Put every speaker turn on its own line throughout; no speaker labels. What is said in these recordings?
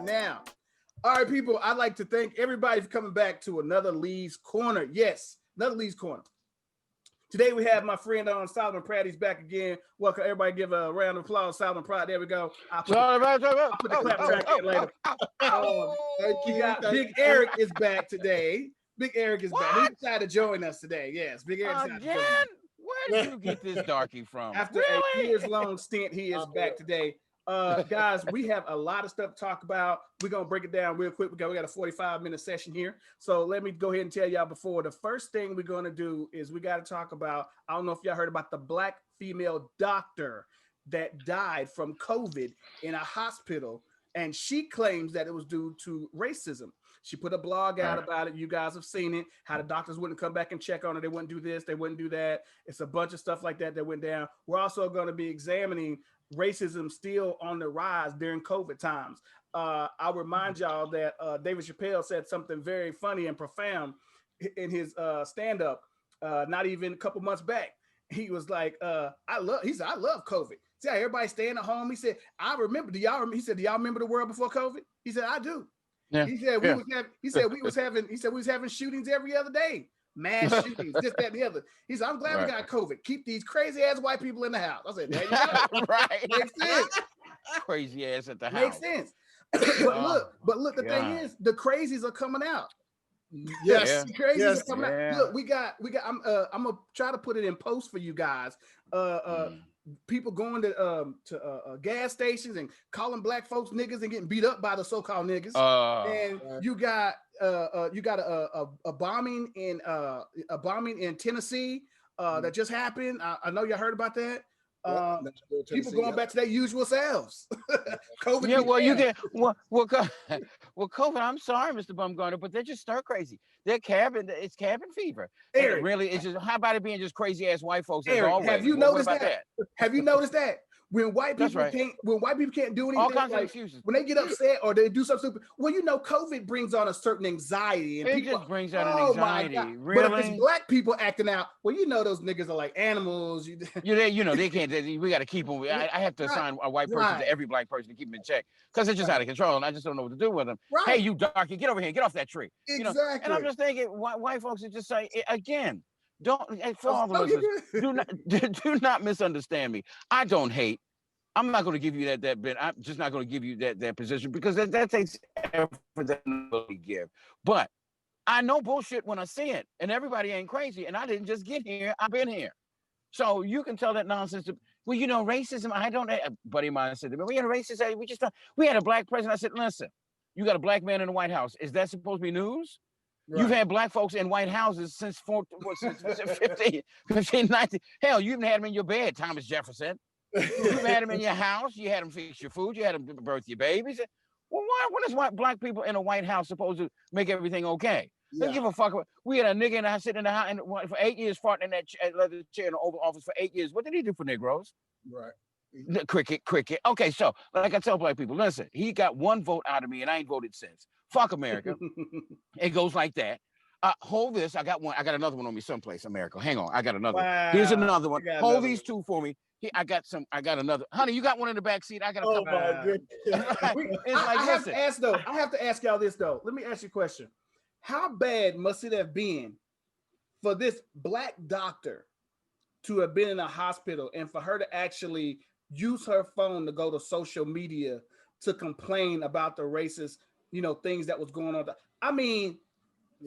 now. All right, people, I'd like to thank everybody for coming back to another Lee's Corner. Yes, another Lee's Corner. Today we have my friend on Solomon Pratt. He's back again. Welcome, everybody. Give a round of applause, Solomon Pratt. There we go. I'll put the clap track in later. You got Big Eric is back today. Big Eric is back. He decided to join us today. Yes, Big Eric decided to join us.
Where did you get this darky from?
After a years-long stint, he is back today. Guys, we have a lot of stuff to talk about. We're gonna break it down real quick. We got a 45-minute session here. So let me go ahead and tell y'all before. The first thing we're gonna do is we got to talk about, I don't know if y'all heard about the Black female doctor that died from COVID in a hospital, and she claims that it was due to racism. She put a blog out about it. You guys have seen it, how the doctors wouldn't come back and check on her. They wouldn't do this, they wouldn't do that. It's a bunch of stuff like that that went down. We're also going to be examining racism still on the rise during COVID times. I'll remind y'all that David Chappelle said something very funny and profound in his stand-up, not even a couple months back. He was like, I love COVID. See how everybody's staying at home? He said, I remember, do y'all remember the world before COVID? He said, I do. Yeah. He said we was having shootings every other day. Mass shootings, this, that, and the other. He said, I'm glad we got COVID. Keep these crazy ass white people in the house. I said, there you go.
Right.
Makes sense.
Crazy ass at the house.
Makes sense. But look, the thing is, the crazies are coming out. Yes, the crazies are coming out. Look, we got. I'm gonna try to put it in post for you guys. People going to gas stations and calling black folks niggas and getting beat up by the so-called niggas. And you got a bombing in Tennessee that just happened. I know y'all heard about that. People going back to their usual selves. COVID.
Yeah, well, you get well, COVID. I'm sorry, Mr. Bumgarner, but they're just stir crazy. It's cabin fever. Eric, really, it's just how about it being just crazy ass white folks?
Eric, have you noticed that? Have you noticed that? When white people can't do anything,
all kinds of excuses.
When they get upset or they do something stupid, well, you know, COVID brings on a certain anxiety, and
it just brings out an anxiety. Really?
But if it's black people acting out, well, you know, those niggas are like animals.
They can't. We got to keep them. I have to assign a white person to every black person to keep them in check because they're just out of control, and I just don't know what to do with them. Right. Hey, you darky, get over here, get off that tree.
Exactly.
And I'm just thinking, white folks are just saying again. For all the listeners, do not misunderstand me. I don't hate. I'm not going to give you that bit. I'm just not going to give you that position because that takes effort that nobody give. But I know bullshit when I see it, and everybody ain't crazy. And I didn't just get here; I've been here. So you can tell that nonsense. Well, you know, racism. I don't. A buddy of mine said to me, "We had a racist. We had a black president." I said, "Listen, you got a black man in the White House. Is that supposed to be news?" Right. You've had black folks in White Houses since 1519. Hell, you even had them in your bed, Thomas Jefferson. You had them in your house. You had them fix your food. You had them birth your babies. Well, when is black people in a White House supposed to make everything okay? Don't give a fuck. We had a nigga in the house sitting in the house for 8 years, farting in that leather chair in the Oval Office for 8 years. What did he do for Negroes? Right. Cricket. Okay, so like I tell black people, listen, he got one vote out of me, and I ain't voted since. Fuck America. It goes like that. Hold this. I got another one on me someplace. America. Hang on. I got another one. Here's another one. Hold these two for me. I got another. Honey, you got one in the back seat. I got a couple.
Oh my goodness. I have to ask y'all this though. Let me ask you a question. How bad must it have been for this black doctor to have been in a hospital and for her to actually use her phone to go to social media to complain about the racist, things that was going on? I mean,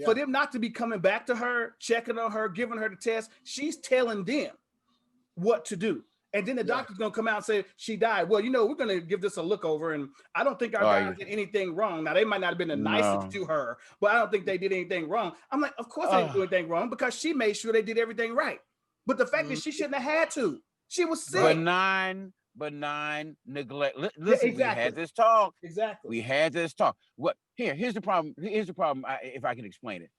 for them not to be coming back to her, checking on her, giving her the test, she's telling them what to do. And then the doctor's going to come out and say she died. Well, we're going to give this a look over. And I don't think our guys did anything wrong. Now, they might not have been the nicest to her, but I don't think they did anything wrong. I'm like, of course they didn't do anything wrong because she made sure they did everything right. But the fact that she shouldn't have had to. She was sick.
Benign neglect. Listen, we had this talk.
Exactly.
We had this talk. Here's the problem. Here's the problem, if I can explain it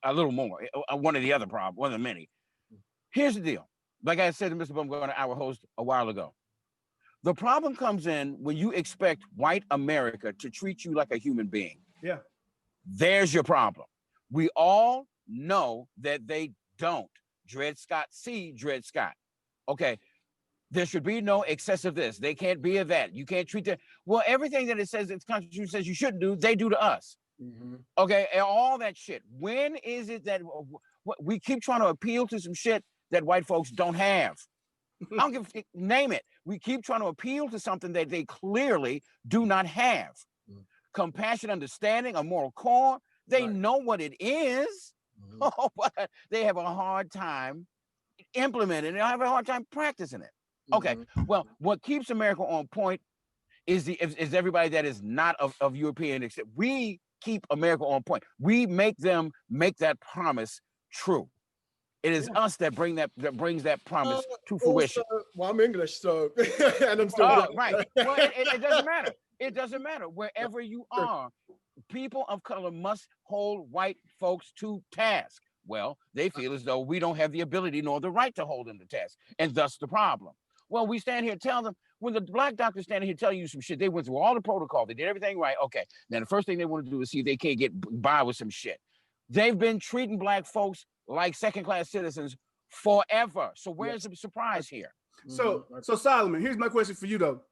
a little more. One of the many. Here's the deal. Like I said to Mr. Bumgarner, our host, a while ago. The problem comes in when you expect white America to treat you like a human being.
Yeah.
There's your problem. We all know that they don't. Dred Scott, see Dred Scott. Okay. There should be no excessive this. They can't be a that. You can't treat that. Well, everything that it says, the Constitution says you shouldn't do, they do to us. Okay, and all that shit. When is it that we keep trying to appeal to some shit that white folks don't have? I don't give a name it. We keep trying to appeal to something that they clearly do not have. Compassion, understanding, a moral core. They know what it is, but they have a hard time implementing it. They have a hard time practicing it. Okay, well, what keeps America on point is everybody that is not of European except we keep America on point. We make them make that promise true. It is us that brings that promise to fruition.
Also, well, I'm English, so and I'm still
right. Well, it doesn't matter. It doesn't matter. Wherever you are, people of color must hold white folks to task. Well, they feel as though we don't have the ability nor the right to hold them to task, and thus the problem. Well, we stand here tell them, when the black doctors standing here telling you some shit, they went through all the protocol, they did everything right. Okay, then the first thing they want to do is see if they can't get by with some shit. They've been treating black folks like second-class citizens forever. So where's the surprise here?
So Solomon, here's my question for you though.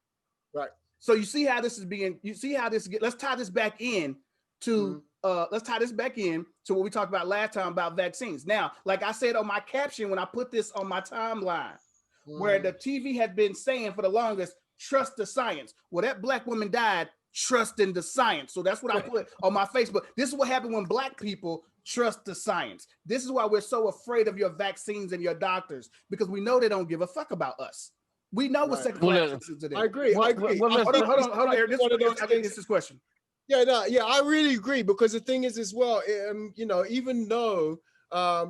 Right.
So you see how this is being, let's tie this back in to what we talked about last time about vaccines. Now, like I said on my caption, when I put this on my timeline, where the TV had been saying for the longest, trust the science. Well, that black woman died trusting the science. So that's what I put on my Facebook. This is what happened when black people trust the science. This is why we're so afraid of your vaccines and your doctors, because we know they don't give a fuck about us. We know what second class citizens are.
I agree. Hold
on, Eric. This is question.
Yeah, I really agree, because the thing is as well, you know, even though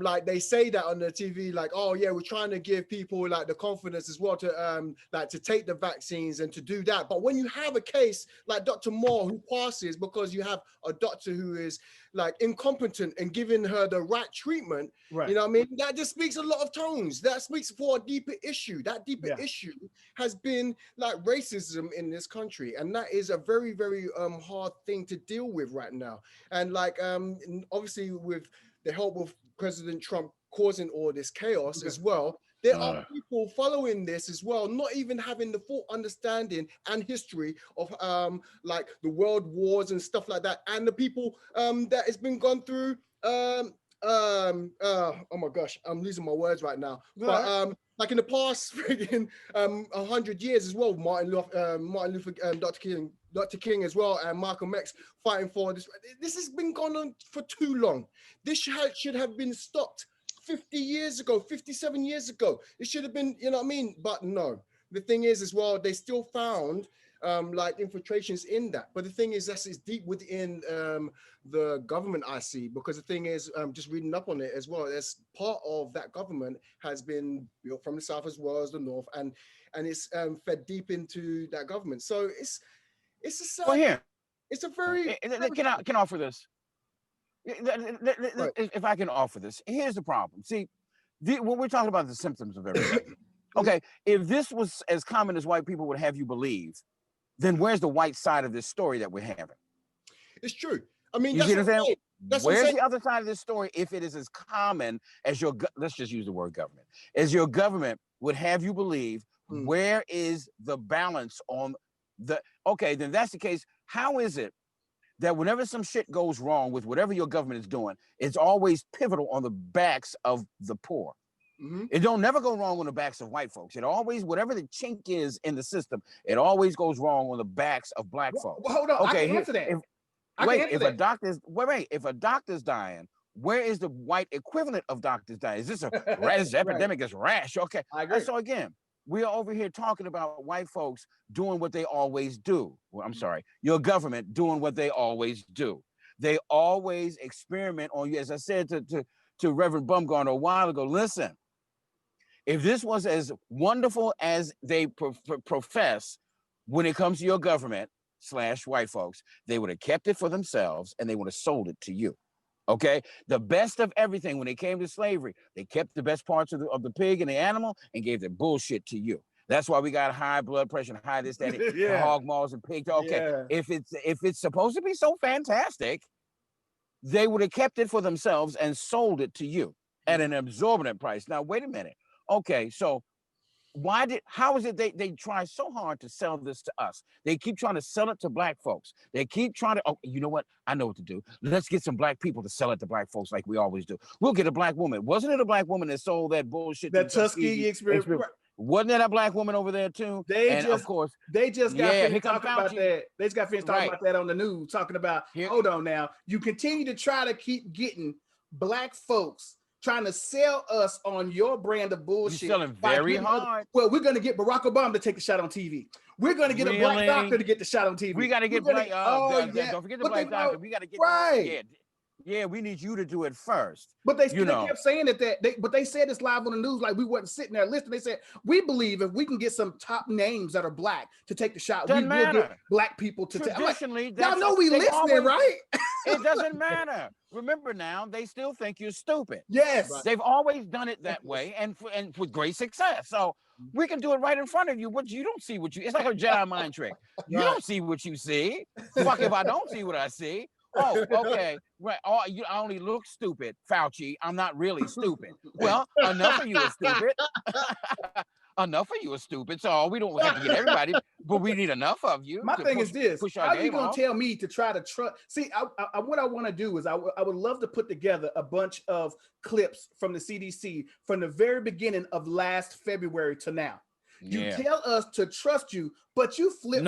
like they say that on the TV, like, oh yeah, we're trying to give people like the confidence as well to like to take the vaccines and to do that. But when you have a case like Dr. Moore who passes because you have a doctor who is like incompetent and giving her the right treatment, you know what I mean? That just speaks a lot of tones. That speaks for a deeper issue. That deeper issue has been like racism in this country. And that is a very, very hard thing to deal with right now. And like, obviously with the help of President Trump causing all this chaos as well, there are people following this as well, not even having the full understanding and history of like the world wars and stuff like that, and the people that has been gone through. Oh my gosh, I'm losing my words right now. But like in the past, friggin' 100 years as well, Martin Luther, Dr. King as well, and Malcolm X fighting for this. This has been going on for too long. This should have been stopped 50 years ago, 57 years ago. It should have been, you know what I mean? But no, the thing is as well, they still found like infiltrations in that. But the thing is, that's deep within the government, I see, because the thing is, just reading up on it as well, as part of that government has been built from the South as well as the North, and it's fed deep into that government. So it's a very,
can I offer this? If I can offer this, here's the problem. See, when we're talking about the symptoms of everything, okay, if this was as common as white people would have you believe, then where's the white side of this story that we're having?
It's true. I mean,
you see what I'm saying? Where's the other side of this story if it is as common as your, let's just use the word government, as your government would have you believe? Where is the balance on the, okay, then that's the case. How is it that whenever some shit goes wrong with whatever your government is doing, it's always pivotal on the backs of the poor? It don't never go wrong on the backs of white folks. It always, whatever the chink is in the system, it always goes wrong on the backs of black folks.
Well, hold on, okay, I can answer that.
If a doctor's dying, where is the white equivalent of doctors dying? Is this a epidemic? Is rash? Okay,
I agree.
So again, we are over here talking about white folks doing what they always do. Well, I'm sorry, your government doing what they always do. They always experiment on you. As I said to Reverend Bumgarner a while ago, listen, if this was as wonderful as they profess when it comes to your government / white folks, they would have kept it for themselves and they would have sold it to you. Okay, the best of everything when it came to slavery, they kept the best parts of the pig and the animal and gave the bullshit to you. That's why we got high blood pressure and high this, that, hog maws and pigs. Okay, if it's supposed to be so fantastic, they would have kept it for themselves and sold it to you at an exorbitant price. Now, wait a minute. Okay, so how is it they try so hard to sell this to us? They keep trying to sell it to black folks. They keep trying to, oh, you know what? I know what to do. Let's get some black people to sell it to black folks like we always do. We'll get a black woman. Wasn't it a black woman that sold that bullshit?
That Tuskegee experience.
Wasn't that a black woman over there too?
Of course, they just got finished talking about that. They just got finished talking about that on the news, talking about, hold on now, you continue to try to keep getting black folks trying to sell us on your brand of bullshit.
You're selling very hard.
Well, we're going to get Barack Obama to take the shot on TV. We're going to get a black doctor to get the shot on TV.
We got to get black. Don't forget the black doctor. We got to get
right.
Yeah, we need you to do it first.
But they kept saying but they said this live on the news like we wasn't sitting there listening. They said, we believe if we can get some top names that are black to take the shot, we will get black people to take.
Traditionally,
y'all know we listening, right?
It doesn't matter. Remember now, they still think you're stupid.
Yes.
They've always done it that way and with great success. So we can do it right in front of you, but you don't see it's like a Jedi mind trick. You don't see what you see. Fuck if I don't see what I see. Oh, okay. Right. Oh, I only look stupid, Fauci. I'm not really stupid. Well, enough of you are stupid. Enough of you are stupid. So we don't have to get everybody, but we need enough of you.
My thing is this: how are you gonna tell me to try to trust? See, what I want to do is I would love to put together a bunch of clips from the CDC from the very beginning of last February to now. You tell us to trust you, but you flip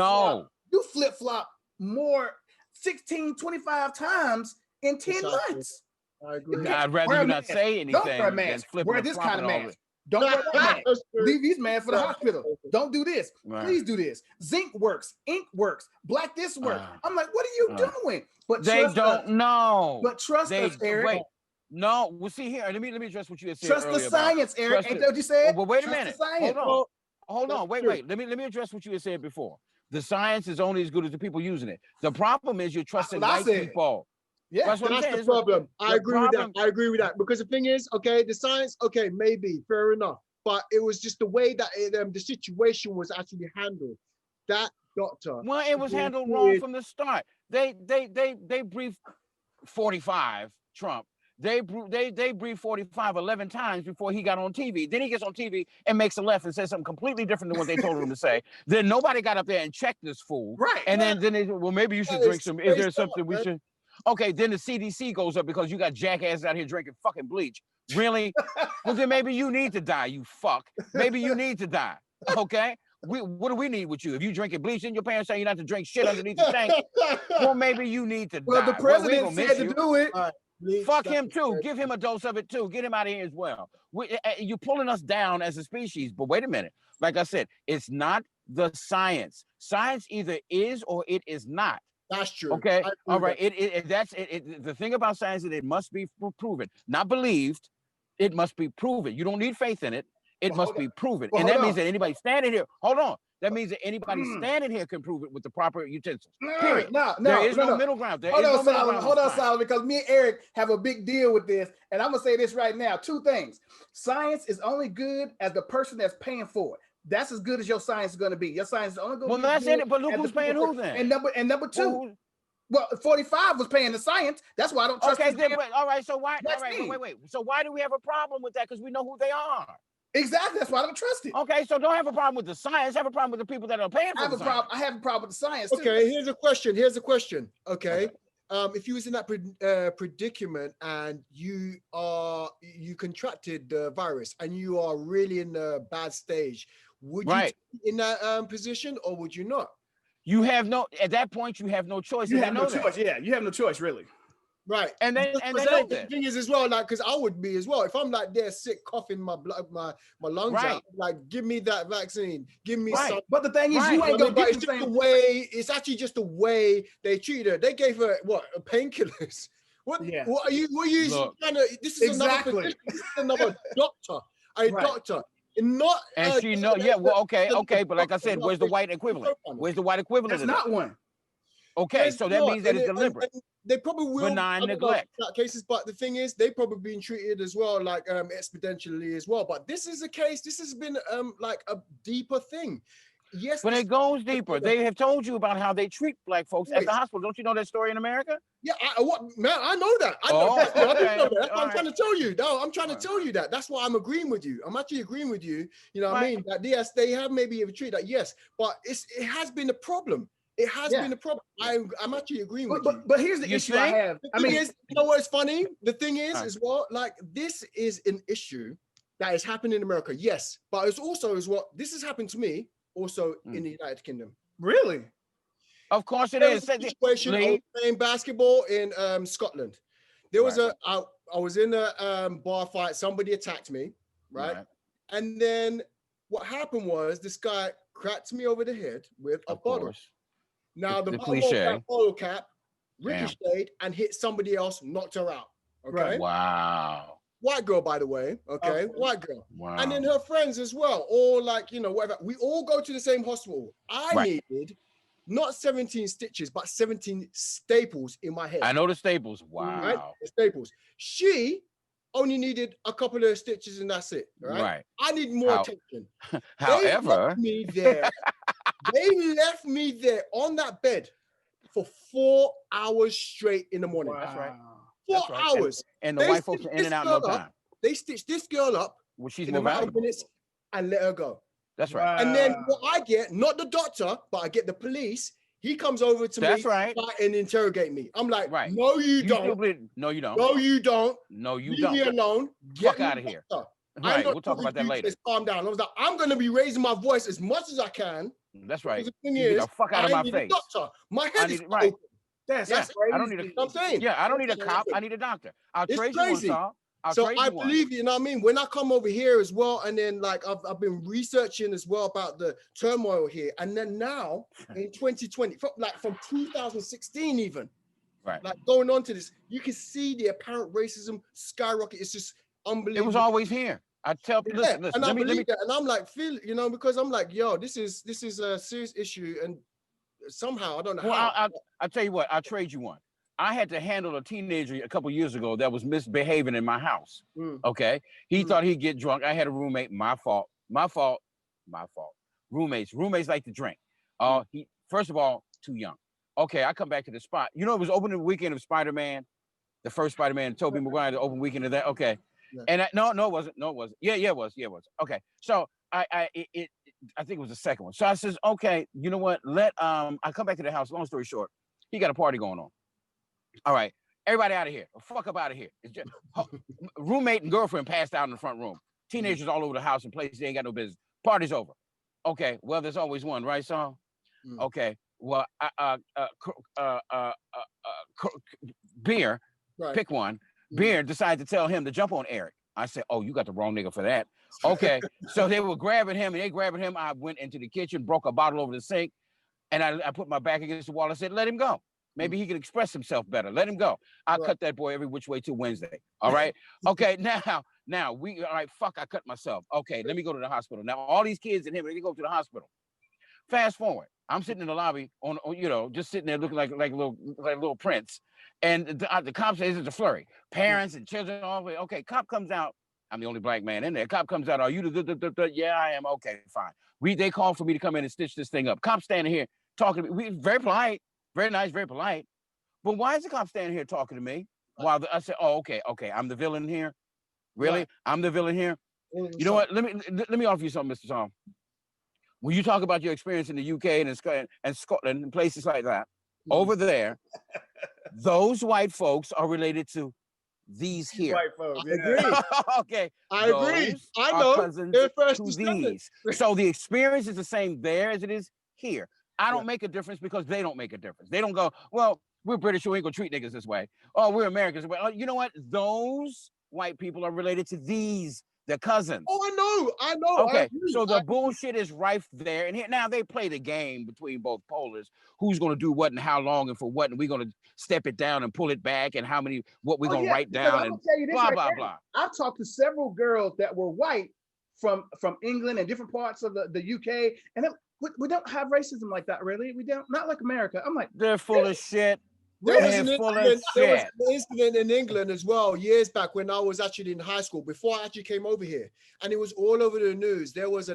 flop more 16, 25 times in 10 months.
I agree.
I'd rather you not say anything.
Don't wear a mask. Wear this kind of mask. Don't wear that mask. Leave these masks for the hospital. Don't do this. Please do this. Zinc works. Ink works. Black this works. I'm like, what are you doing? But
they don't know.
But trust us, Eric.
Wait. No, well, see here. Let me address what you had said.
Trust the science, Eric. Ain't that what you said?
Well, wait a minute. Hold on. Wait. Let me address what you had said before. The science is only as good as the people using it. The problem is you're trusting white people.
Yeah, that's the problem. I agree with that. Because the thing is, okay, the science, okay, maybe, fair enough. But it was just the way that the situation was actually handled. That doctor.
Well, it was handled wrong from the start. They briefed 45 Trump. They briefed 45 11 times before he got on TV. Then he gets on TV and makes a left and says something completely different than what they told him to say. Then nobody got up there and checked this fool.
Right.
And then they said, well, maybe you should drink some. Is there something we should? Okay, then the CDC goes up because you got jackasses out here drinking fucking bleach. Really? Well, then maybe you need to die, you fuck. Maybe you need to die. Okay? What do we need with you? If you drinking bleach and your parents tell you not to drink shit underneath the tank, well, maybe you need to die.
Well, the president said to do it.
Fuck him too. Give him a dose of it too. Get him out of here as well. You're pulling us down as a species. But wait a minute. Like I said, it's not the science. Science either is or it is not.
That's true.
Okay. All right. The thing about science is it must be proven, not believed. It must be proven. You don't need faith in it. It must be proven. And that means that anybody standing here, hold on. That means that anybody standing here can prove it with the proper utensils. Period. There is no middle ground. Hold
on, Solomon, because me and Eric have a big deal with this. And I'm going to say this right now. Two things. Science is only good as the person that's paying for it. That's as good as your science is going to be. Your science is only going to be
that's it. But look who's paying who then?
And number two. Well, 45 was paying the science. That's why I don't trust.
Okay, all right. So why? All right, wait. So why do we have a problem with that? Because we know who they are.
Exactly. That's why I don't trust it.
Okay, so don't have a problem with the science. Have a problem with the people that are paying for it.
I have a problem with the science too.
Okay, here's a question. Okay. If you was in that predicament and you contracted the virus and you are really in a bad stage, would you be in that position or would you not?
At that point, you have no choice.
You have no choice. Yeah, you have no choice, really.
Right.
And then
the thing is as well, like, because I would be as well. If I'm like there sick, coughing my blood, my lungs out, like, give me that vaccine. Give me some.
But the thing is, you ain't gonna get
it's just the way, it's actually just the way they treated her. They gave her painkillers. What are you trying to, this is another doctor. Doctor. Not
she know, okay, but like I said, where's the white equivalent? Where's the white equivalent?
There's not one.
Okay, so that means that it's deliberate.
They probably will
benign neglect
cases, but the thing is, they probably been treated as well, like exponentially as well. But this is a case. This has been like a deeper thing. yes,
But it goes deeper. They have told you about how they treat black folks at the hospital. Don't you know that story in America?
Yeah, man, I know that. I know. I didn't know that. That's what I'm trying to tell you. No, I'm trying to tell you that. That's why I'm agreeing with you. I'm actually agreeing with you. You know what I mean? That yes, they have maybe treated that, yes, but it has been a problem. It has been a problem. I'm actually agreeing with you.
But here's the issue I have.
The thing is, you know what's funny? The thing is, as well, like this is an issue that is happening in America. Yes, but it's also as well. This has happened to me also in the United Kingdom.
Really?
Of course it is.
A situation. I was playing basketball in Scotland. There was I was in a bar fight. Somebody attacked me, right? And then what happened was this guy cracked me over the head with a bottle. Now the bottle cap ricocheted and hit somebody else, knocked her out. Okay.
Wow.
White girl, by the way. Okay. White girl. Wow. And then her friends as well. All like, you know, whatever. We all go to the same hospital. I needed not 17 stitches, but 17 staples in my head.
I know the staples. Wow.
Right? The staples. She only needed a couple of stitches and that's it. Right. I need more attention.
However,
they left me there on that bed for 4 hours straight in the morning.
Wow. That's right.
4 hours.
And the white folks are in and out in no time.
They stitched this girl up
in
a matter of minutes and let her go.
That's right.
And then what I get, not the doctor, but I get the police. He comes over to me and interrogate me. I'm like, no, you don't.
No, you don't.
No, you don't.
No, you
Leave
don't.
Leave me alone.
Fuck out of here. Right, we'll talk about that later.
Calm down. I was like, I'm going to be raising my voice as much as I can.
That's right.
The thing is,
get the fuck out of my face.
Doctor. My head is open. That's crazy.
I don't need I'm saying. Yeah, I don't need a cop. I need a doctor. I'll trade you one, Saul.
So I believe you know what I mean? When I come over here as well, and then like I've been researching as well about the turmoil here, and then now in 2020, from 2016 even, like going on to this, you can see the apparent racism skyrocket. It's just unbelievable.
It was always here. I tell people, listen,
and I believe that, and I'm like, you know, because I'm like, yo, this is a serious issue, and somehow I don't know how.
I'll tell you what, I'll trade you one. I had to handle a teenager a couple of years ago that was misbehaving in my house. Okay. He thought he'd get drunk. I had a roommate, my fault. Roommates like to drink. He, first of all, too young. Okay, I come back to the spot. You know, it was opening weekend of Spider-Man, the first Spider-Man, Tobey Maguire, the open weekend of that. Okay. And no, it wasn't. No, it wasn't. Yeah, it was. Okay. So I think it was the second one. So I says, okay, you know what? I come back to the house. Long story short, he got a party going on. All right, everybody out of here. Fuck up out of here. It's just roommate and girlfriend passed out in the front room. Teenagers all over the house and places they ain't got no business. Party's over. Okay, well, there's always one, right, Saul? Okay, well, Beer, pick one. Beer decided to tell him to jump on Eric. I said, oh, you got the wrong nigga for that. Okay, so they were grabbing him, and they grabbing him. I went into the kitchen, broke a bottle over the sink, and I put my back against the wall. I said, let him go. Maybe he can express himself better. Let him go. I'll cut that boy every which way till Wednesday. All right. Okay. Now all right. Fuck. I cut myself. Okay. Let me go to the hospital. Now all these kids and him, they go to the hospital. Fast forward. I'm sitting in the lobby on you know, just sitting there looking like a little prince. And the cop says it's a flurry. Parents and children all the way. Okay. Cop comes out. I'm the only black man in there. Cop comes out. Are you the yeah, I am. Okay, fine. They called for me to come in and stitch this thing up. Cop standing here talking to me. Very polite. Very nice, very polite. But why is the cop standing here talking to me? While I said, oh, okay, I'm the villain here. Really? I'm the villain here. You know what? Let me offer you something, Mr. Tom. When you talk about your experience in the UK and Scotland and places like that, over there, those white folks are related to these here.
White folks,
I agree.
Okay.
I agree. I know.
They're first to these. So the experience is the same there as it is here. I don't make a difference because they don't make a difference. They don't go, well, we're British, we ain't gonna treat niggas this way. Oh, we're Americans. Well, you know what? Those white people are related to these, their cousins.
Oh, I know.
Okay, so the bullshit is rife there. And here now they play the game between both polars. Who's gonna do what and how long and for what, and we're gonna step it down and pull it back and what we're gonna write down and blah, blah, blah.
I've talked to several girls that were white from England and different parts of the UK, and we don't have racism like that, really. We don't, not like America. I'm like,
they're full of shit.
There was an incident in England as well years back when I was actually in high school, before I actually came over here, and it was all over the news. There was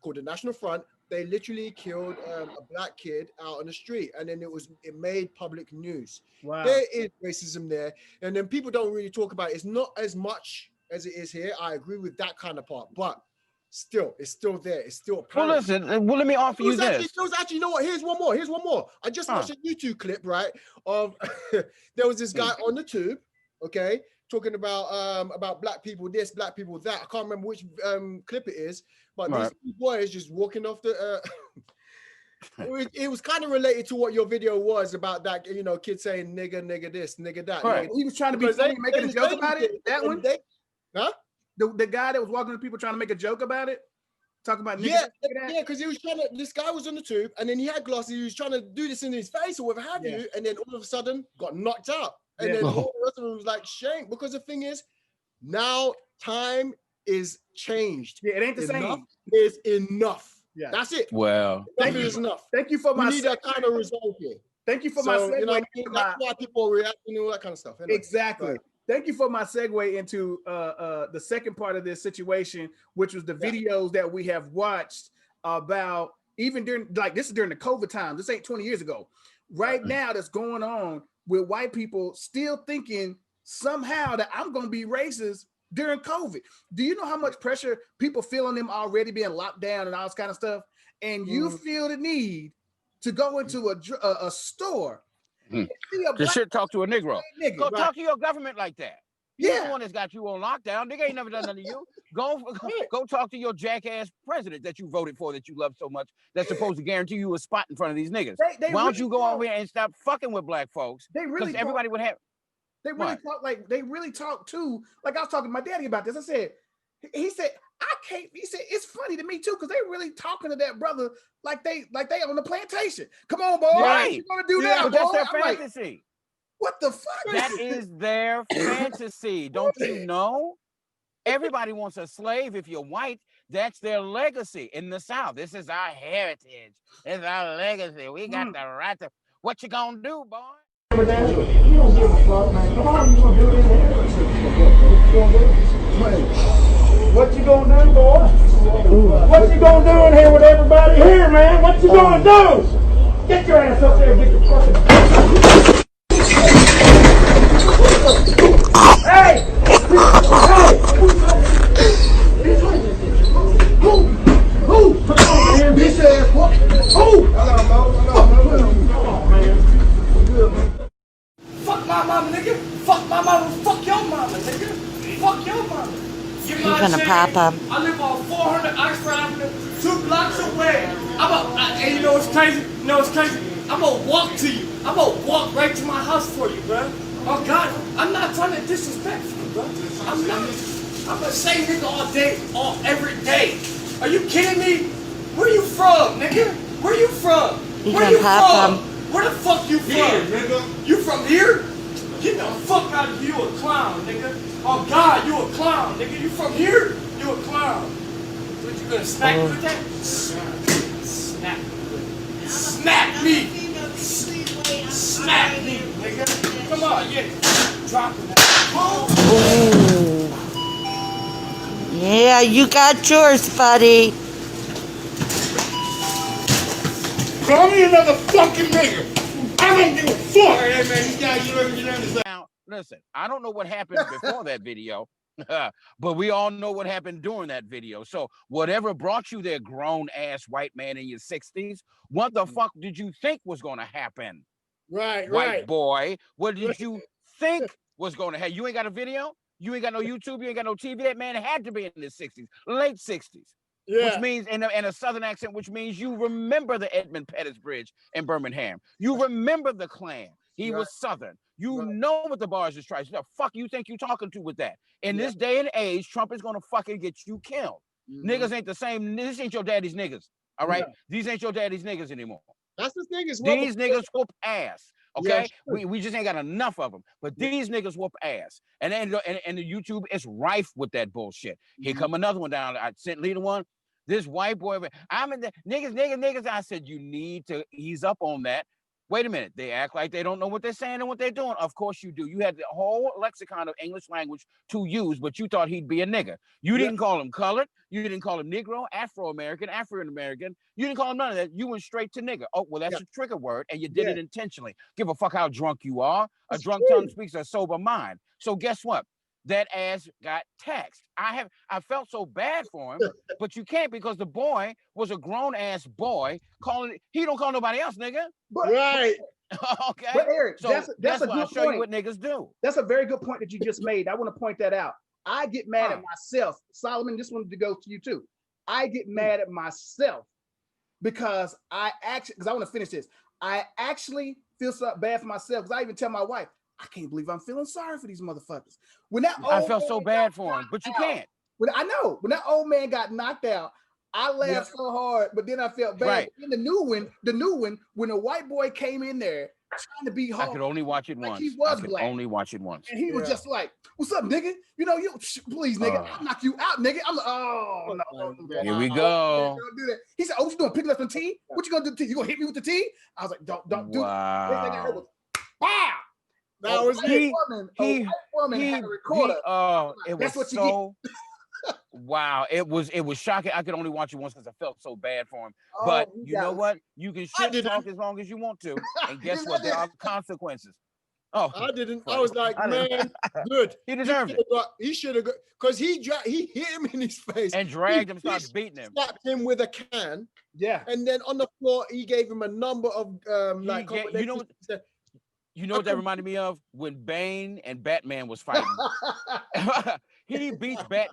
called the National Front. they literally killed a black kid out on the street, and then it made public news.
Wow.
There is racism there, and then people don't really talk about it. It's not as much as it is here. I agree with that kind of part, but still, it's still there. It's still apparent.
Well, listen. Well, let me offer you this.
You know what? Here's one more. I just watched a YouTube clip, right? Of there was this guy on the tube, okay, talking about black people this, black people that. I can't remember which clip it is, but these two boys just walking off the. It was kind of related to what your video was about, that, you know, kid saying nigga, nigga this, nigga that.
Right. He was trying to be funny, making a joke about it. That one? The guy that was walking to people trying to make a joke about it, talking about nigga.
Yeah, because he was trying to. This guy was on the tube, and then he had glasses. He was trying to do this in his face or whatever have you, and then all of a sudden got knocked out. And then all the rest of them was like, shame, because the thing is, now time is changed.
Yeah, it ain't the same.
Is enough. Yeah, that's it.
Well,
enough.
Thank you for my.
We need that kind of result here.
Thank you for my segue.
You know, that's why people are reacting and all that kind of stuff. Anyway,
exactly. Right. Thank you for my segue into the second part of this situation, which was the videos that we have watched about, even during, like, this is during the COVID time. This ain't 20 years ago. Right now, that's going on with white people still thinking somehow that I'm going to be racist during COVID. Do you know how much pressure people feel on them already being locked down and all this kind of stuff? And you feel the need to go into a store
to shit talk to a Negro. Go talk to your government like that. You're the one that's got you on lockdown. Nigga ain't never done nothing to you. Go talk to your jackass president that you voted for, that you love so much, that's supposed to guarantee you a spot in front of these niggas. Why don't you go over here and stop fucking with black folks? Because everybody would have.
They really talk like they really talk too. Like, I was talking to my daddy about this. I said, he said, I can't. He said, it's funny to me too, because they really talking to that brother like they on the plantation. Come on, boy. Right. You gonna do that?
But that's their fantasy. Like,
what the fuck?
That is their fantasy. Don't you know? Everybody wants a slave. If you're white, that's their legacy in the South. This is our heritage. It's our legacy. We got the right to. What you gonna do, boy?
You don't give a fuck, man. Come on, you gonna do this here? What you gonna do, boy? What you gonna do in here with everybody here, man? What you gonna do? Get your ass up there and get your fucking. Hey! Who? Come on, man. Bitch ass. What? Who? Come on, man. Good, man. Fuck my mama, nigga. Fuck my mama. Fuck your mama, nigga. Fuck your mama. You're gonna pop up. I live on 400 Oxford Avenue, 2 blocks away. And you know what's crazy? You know what's crazy? I'm gonna walk to you. I'm gonna walk right to my house for you, bro. Oh God, I'm not trying to disrespect you, bro. I'm not. I'm gonna say nigga all day, every day. Are you kidding me? Where you from, nigga? Where you from? Where you from? Where the fuck you from? Here, nigga. You from here? Get the fuck out of here. You a clown, nigga. Oh God, you a clown, nigga. You from here? You a clown. What, you gonna smack me with that? Smack me. Smack me. Smack me, nigga. Come on, yeah. Drop it. Oh.
Yeah, you got yours, buddy.
Call me another fucking nigga. I don't give a fuck. Hey, man, you got
Now, listen, I don't know what happened before that video, but we all know what happened during that video. So whatever brought you there, grown-ass white man in your 60s, what the fuck did you think was going to happen?
Right.
White boy, what did you think was going to happen? You ain't got a video? You ain't got no YouTube? You ain't got no TV? That man had to be in his 60s, late 60s. Yeah. Which means, in a southern accent, which means you remember the Edmund Pettus Bridge in Birmingham. You remember the Klan. He was southern. You know what the bars and stripes. The fuck you think you talking to with that? In this day and age, Trump is going to fucking get you killed. Niggas ain't the same. This ain't your daddy's niggas. All right? These ain't your daddy's niggas anymore.
That's the thing as well.
These niggas whoop ass. Okay, we just ain't got enough of them. But these niggas whoop ass, and then and the YouTube is rife with that bullshit. Here come another one down. I sent Leader one. This white boy, I'm in the niggas. I said you need to ease up on that. Wait a minute. They act like they don't know what they're saying and what they're doing. Of course you do. You had the whole lexicon of English language to use, but you thought he'd be a nigger. You didn't call him colored. You didn't call him Negro, Afro-American, African-American. You didn't call him none of that. You went straight to nigger. Oh, well, that's a trigger word, and you did it intentionally. Give a fuck how drunk you are. A drunk tongue speaks a sober mind. So guess what? That ass got taxed. I felt so bad for him, but you can't because the boy was a grown ass boy he don't call nobody else nigga.
Right.
Okay. But Eric,
so
that's a
why
good
I show
point.
you what niggas do.
That's a very good point that you just made. I want to point that out. I get mad at myself. Solomon, this one to go to you too. I get mad at myself because I want to finish this. I actually feel so bad for myself because I even tell my wife, I can't believe I'm feeling sorry for these motherfuckers.
I felt so bad for him, but you can't.
When that old man got knocked out, I laughed so hard, but then I felt bad.
Right.
In the new one, when a white boy came in there trying to be hard,
I could only watch it once.
He was black.
Only watch it once.
And he was just like, "What's up, nigga? You know, please, nigga, I'll knock you out, nigga." I'm like, "Oh no,
here we go."
Don't do that. He said, "Oh, what you doing? Picking up some tea? What you gonna do? To tea? You gonna hit me with the tea?" I was like, "Don't do that." Wow. Thing I heard was, "Wow."
That was
a white woman had a recorder.
It was so. Wow, it was shocking. I could only watch it once because I felt so bad for him. But you know what? You can shit talk as long as you want to, and guess what? There are consequences. Oh,
I didn't. I was like, man, good.
He deserved it.
He should have, because he hit him in his face
and dragged him, started beating him,
slapped him with a can.
Yeah,
and then on the floor, he gave him a number of
You know what that reminded me of? When Bane and Batman was fighting. He beat that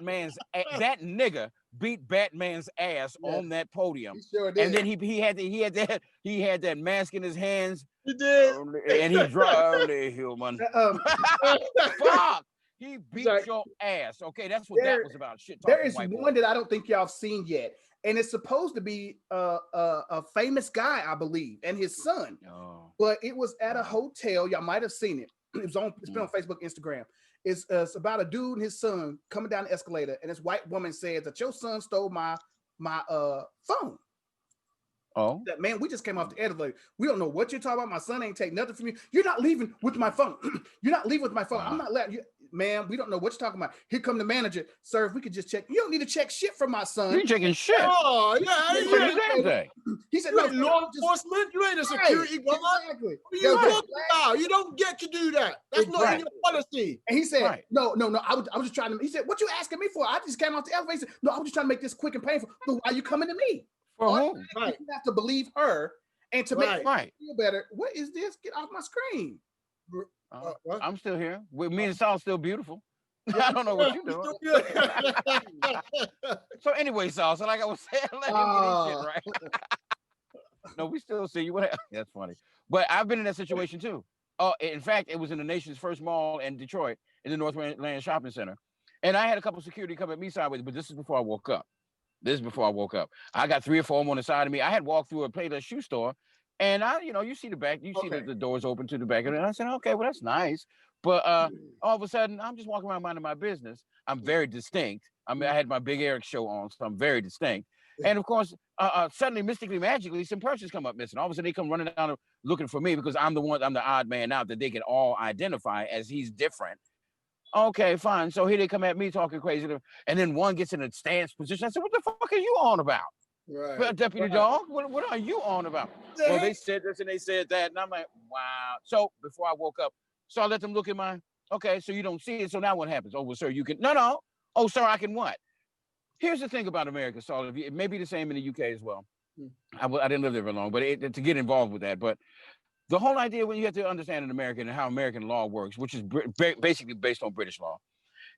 nigga beat Batman's ass on that podium.
He sure did.
And then he had that mask in his hands.
He did.
And he dropped only human. Fuck. He beat your ass. Okay, that's what that was about. Shit.
There is one that I don't think y'all have seen yet. And it's supposed to be a famous guy, I believe, and his son. Oh. But it was at a hotel. Y'all might have seen it. It's been on Facebook, Instagram. It's about a dude and his son coming down the escalator, and this white woman says that your son stole my phone.
Oh,
that man, we just came off the elevator. We don't know what you're talking about. My son ain't take nothing from you. You're not leaving with my phone. You're not leaving with my phone. Wow. I'm not letting you. Man, we don't know what you're talking about. Here come the manager. Sir, if we could just check. You don't need to check shit from my son.
You checking shit.
Oh, yeah.
He said,
no, law enforcement. You ain't a security guard. Exactly. What are you talking about? You don't get to do that. That's not in your policy.
And he said, no. I was just trying to. He said, what you asking me for? I just came off the elevator. He said, no, I was just trying to make this quick and painful. So why are you coming to me?
You
have to believe her, and to make me feel better. What is this? Get off my screen.
I'm still here. Me and Saul's still beautiful. I don't know what you're doing. So anyway, Saul, so like I was saying, let him get his shit right. No, we still see you. That's funny. But I've been in that situation too. In fact, it was in the nation's first mall in Detroit, in the Northland Shopping Center. And I had a couple of security come at me sideways, but this is before I woke up. I got 3 or 4 of them on the side of me. I had walked through a Payless shoe store, and you see the back, see the doors open to the back, and I said, okay, well, that's nice. But all of a sudden, I'm just walking around minding my business. I'm very distinct. I mean, I had my Big Eric show on, so I'm very distinct. And of course, suddenly, mystically, magically, some purses come up missing. All of a sudden, they come running down looking for me because I'm the odd man out that they can all identify as he's different. Okay, fine. So here they come at me talking crazy. And then one gets in a stance position. I said, what the fuck are you on about? Right. Deputy Dog, what are you on about? Well, they said this and they said that. And I'm like, wow. So before I woke up, so I let them look at okay, so you don't see it. So now what happens? Oh, well, sir, you can, no. Oh, sir, I can what? Here's the thing about America, Saul. It may be the same in the UK as well. I didn't live there very long, but to get involved with that. But the whole idea, when you have to understand in America and how American law works, which is basically based on British law,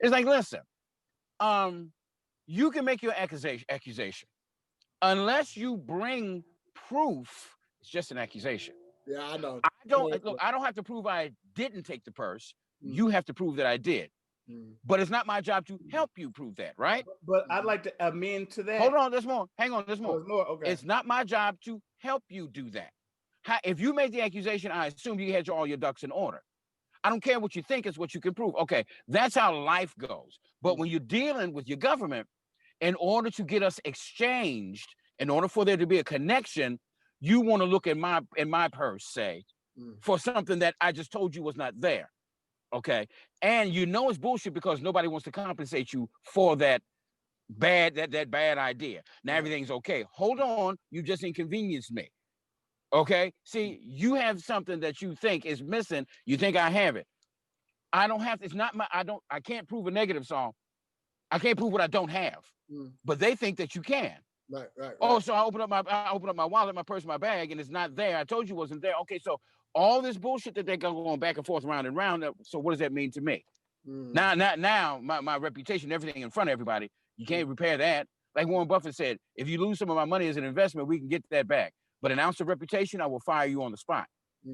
is like, listen, you can make your accusation. Unless you bring proof, it's just an accusation.
Yeah, I know.
I don't have to prove I didn't take the purse. You have to prove that I did. But it's not my job to help you prove that, right?
But I'd like to amend to that.
Hold on, there's more. Hang on, there's more.
There's more. Okay.
It's not my job to help you do that. If you make the accusation, I assume you had all your ducks in order. I don't care what you think, it's what you can prove. Okay, that's how life goes. But when you're dealing with your government, in order to get us exchanged, in order for there to be a connection, you want to look in my purse, say, for something that I just told you was not there. Okay. And you know it's bullshit because nobody wants to compensate you for that bad idea. Now everything's okay. Hold on, you just inconvenienced me. Okay. See, you have something that you think is missing. You think I have it. I don't have. It's not my. I can't prove a negative song. I can't prove what I don't have. But they think that you can.
Right.
Oh, so I open up my wallet, my purse, my bag, and it's not there. I told you it wasn't there. Okay, so all this bullshit that they're going back and forth, round and round. So what does that mean to me? Now, my reputation, everything in front of everybody, you can't repair that. Like Warren Buffett said, if you lose some of my money as an investment, we can get that back. But an ounce of reputation, I will fire you on the spot.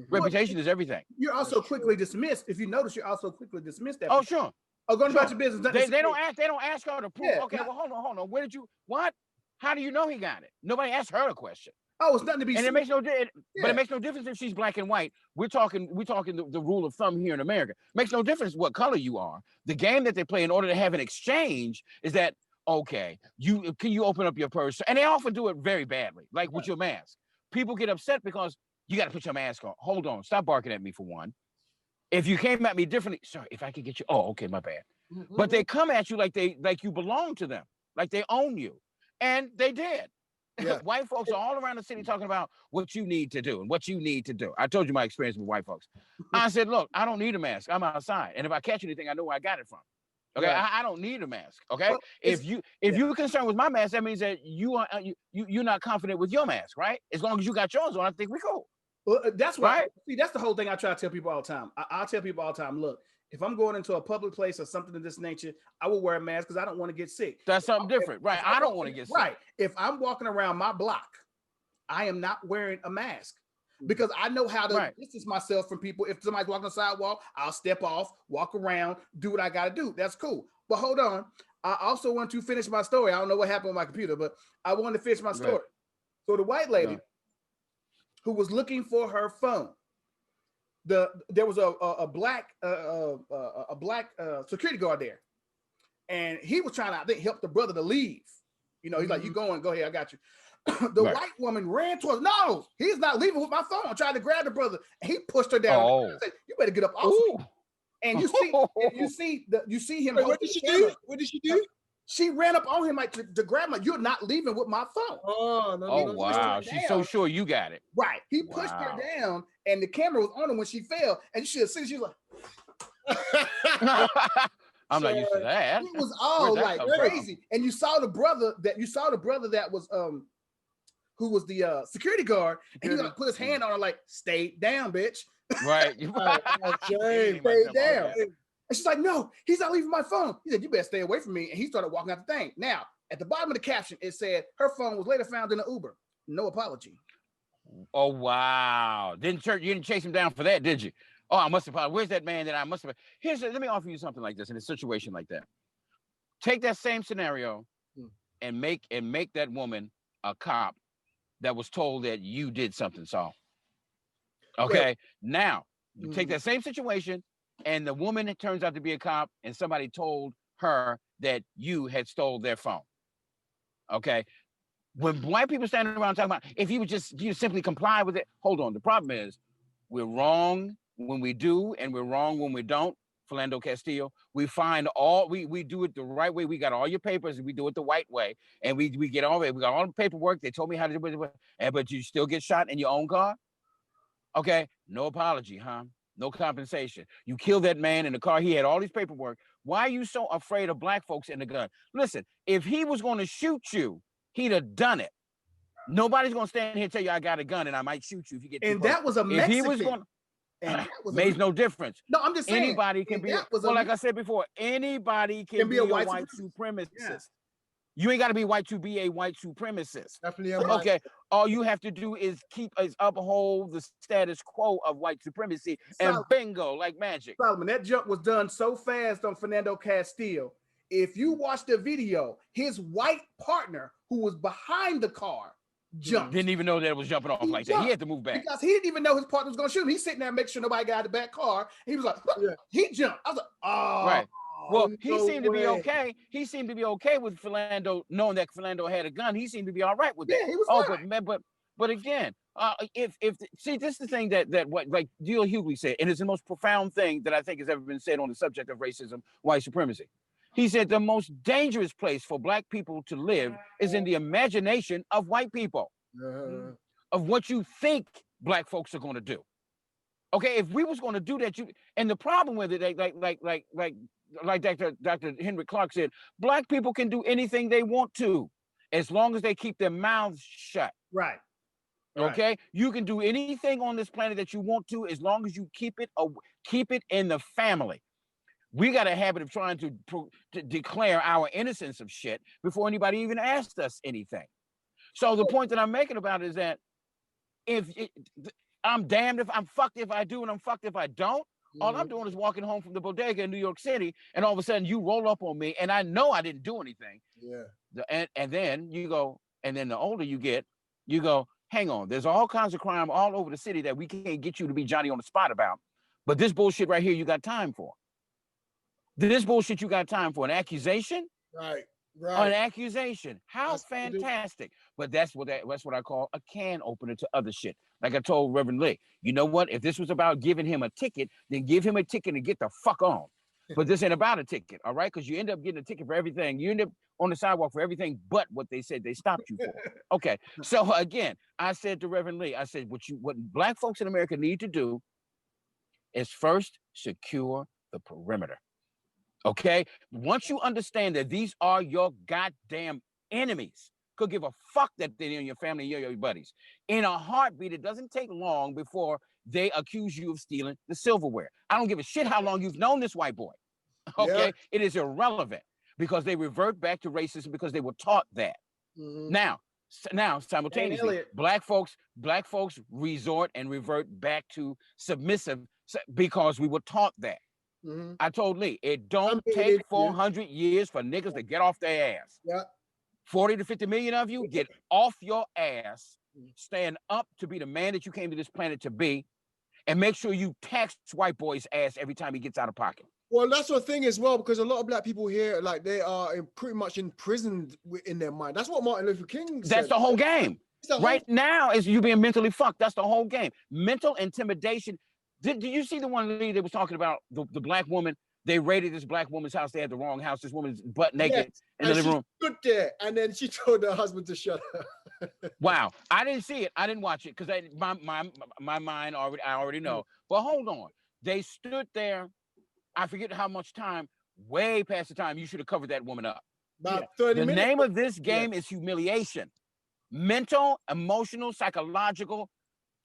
Reputation is everything.
You're also quickly dismissed. If you notice, you're also quickly dismissed.
Oh, sure.
Oh, going about your business.
They don't ask her to prove. Yeah, okay, well, hold on. Where did you? What? How do you know he got it? Nobody asked her a question.
Oh, it's nothing to be.
And it makes no difference. But it makes no difference if she's black and white. We're talking the rule of thumb here in America. Makes no difference what color you are. The game that they play in order to have an exchange is that okay? Can you open up your purse? And they often do it very badly, like with your mask. People get upset because you got to put your mask on. Hold on, stop barking at me for one. If you came at me differently, sorry, if I could get you. Oh, okay, my bad. But they come at you like you belong to them, like they own you, and they did. Yeah. White folks are all around the city talking about what you need to do and what you need to do. I told you my experience with white folks. I said, look, I don't need a mask. I'm outside, and if I catch anything, I know where I got it from. Okay, I don't need a mask. Okay, well, if you're concerned with my mask, that means that you're not confident with your mask, right? As long as you got yours on, I think we're cool.
Well, that's why. Right? See, that's the whole thing I try to tell people all the time. I'll tell people all the time, look, if I'm going into a public place or something of this nature, I will wear a mask because I don't want to get sick.
That's something different, right? I don't want to get sick.
Right. If I'm walking around my block, I am not wearing a mask because I know how to distance myself from people. If somebody's walking on the sidewalk, I'll step off, walk around, do what I got to do. That's cool. But hold on. I also want to finish my story. I don't know what happened with my computer, but I wanted to finish my story. Right. So the white lady who was looking for her phone, there was a black security guard there, and he was trying to, I think, help the brother to leave. You know, he's like, "You go ahead, I got you." The white woman ran towards. No, he's not leaving with my phone. I tried to grab the brother, and he pushed her down. Oh. Said, "You better get up off me." And you see him.
Wait, what did she do? What did she do?
She ran up on him like to grab him. Like, you're not leaving with my phone.
Oh, wow. She's so sure you got it.
Right. He pushed her down, and the camera was on her when she fell, and you should have seen she was like,
I'm not used to that.
It was all like crazy. And you saw the brother that was who was the security guard, and he like put his hand on her like, "Stay down, bitch."
Right.
Stay down. And she's like, "No, he's not leaving my phone." He said, "You better stay away from me." And he started walking out the thing. Now, at the bottom of the caption, it said her phone was later found in an Uber. No apology.
Oh, wow. You didn't chase him down for that, did you? Oh, I must apologize. Where's that man that I must have? Let me offer you something like this in a situation like that. Take that same scenario and make that woman a cop that was told that you did something, Saul. Okay. Now, take that same situation, and the woman turns out to be a cop, and somebody told her that you had stole their phone. Okay. When white people standing around talking about if you would just simply comply with it, hold on. The problem is we're wrong when we do, and we're wrong when we don't. Philando Castillo, we find we do it the right way. We got all your papers, and we do it the white way, and we get all it. We got all the paperwork. They told me how to do it, but you still get shot in your own car. Okay, no apology, huh? No compensation. You killed that man in the car. He had all these paperwork. Why are you so afraid of black folks and the gun? Listen, if he was going to shoot you, he'd have done it. Nobody's going to stand here and tell you I got a gun and I might shoot you if you get.
And that was a Mexican. If he was going,
makes no difference.
No, I'm just saying.
Anybody can be. Well, like I said before, anybody can be a white supremacist. Yeah. You ain't got to be white to be a white supremacist.
Definitely.
Okay. All you have to do is uphold the status quo of white supremacy, and bingo, like magic.
Solomon, that jump was done so fast on Fernando Castillo. If you watch the video, his white partner who was behind the car jumped.
Didn't even know that it was jumping off like that. He had to move back.
Because he didn't even know his partner was going to shoot him. He's sitting there making sure nobody got out of the back car. He was like, he jumped. I was like, oh.
Right. Well, he seemed to be okay. He seemed to be okay with Philando, knowing that Philando had a gun. He seemed to be all right with that.
Yeah, he was
but again, See, this is the thing that what like D.L. Hughley said, and it's the most profound thing that I think has ever been said on the subject of racism, white supremacy. He said the most dangerous place for black people to live is in the imagination of white people, of what you think black folks are going to do. Okay, if we was going to do that, and the problem with it, like Dr. Henry Clark said, black people can do anything they want to, as long as they keep their mouths shut.
Right.
Okay, you can do anything on this planet that you want to, as long as you keep it in the family. We got a habit of trying to declare our innocence of shit before anybody even asked us anything. So the point that I'm making about it is that I'm damned if I'm fucked if I do, and I'm fucked if I don't. All I'm doing is walking home from the bodega in New York City, and all of a sudden you roll up on me, and I know I didn't do anything.
Yeah.
And then you go, and then the older you get, you go, hang on, there's all kinds of crime all over the city that we can't get you to be Johnny on the spot about. But this bullshit right here, you got time for. This bullshit you got time for. An accusation?
Right.
An accusation. How fantastic. But that's what I call a can opener to other shit. Like I told Reverend Lee, you know what? If this was about giving him a ticket, then give him a ticket and get the fuck on. But this ain't about a ticket, all right? Because you end up getting a ticket for everything. You end up on the sidewalk for everything but what they said they stopped you for. Okay. So again, I said to Reverend Lee, I said, what black folks in America need to do is first secure the perimeter. Okay, once you understand that these are your goddamn enemies, could give a fuck that they're in your family, you're your buddies. In a heartbeat, it doesn't take long before they accuse you of stealing the silverware. I don't give a shit how long you've known this white boy. Okay, it is irrelevant because they revert back to racism because they were taught that. Now, simultaneously, black folks resort and revert back to submissive because we were taught that. I told Lee, it don't take 400 years for niggas to get off their ass. 40 to 50 million of you, get off your ass, stand up to be the man that you came to this planet to be, and make sure you tax white boy's ass every time he gets out of pocket.
Well, that's the thing as well, because a lot of black people here, like they are pretty much imprisoned in their mind. That's what Martin Luther King said.
That's the whole game. Right now is you being mentally fucked. That's the whole game. Mental intimidation. Did you see the one lady that was talking about the black woman? They raided this black woman's house. They had the wrong house. This woman's butt naked in the living room.
Stood there, and then she told her husband to shut up.
Wow, I didn't see it. I didn't watch it because my mind already. I already know. But hold on, they stood there. I forget how much time. Way past the time you should have covered that woman up.
About 30 minutes.
The name of this game is humiliation, mental, emotional, psychological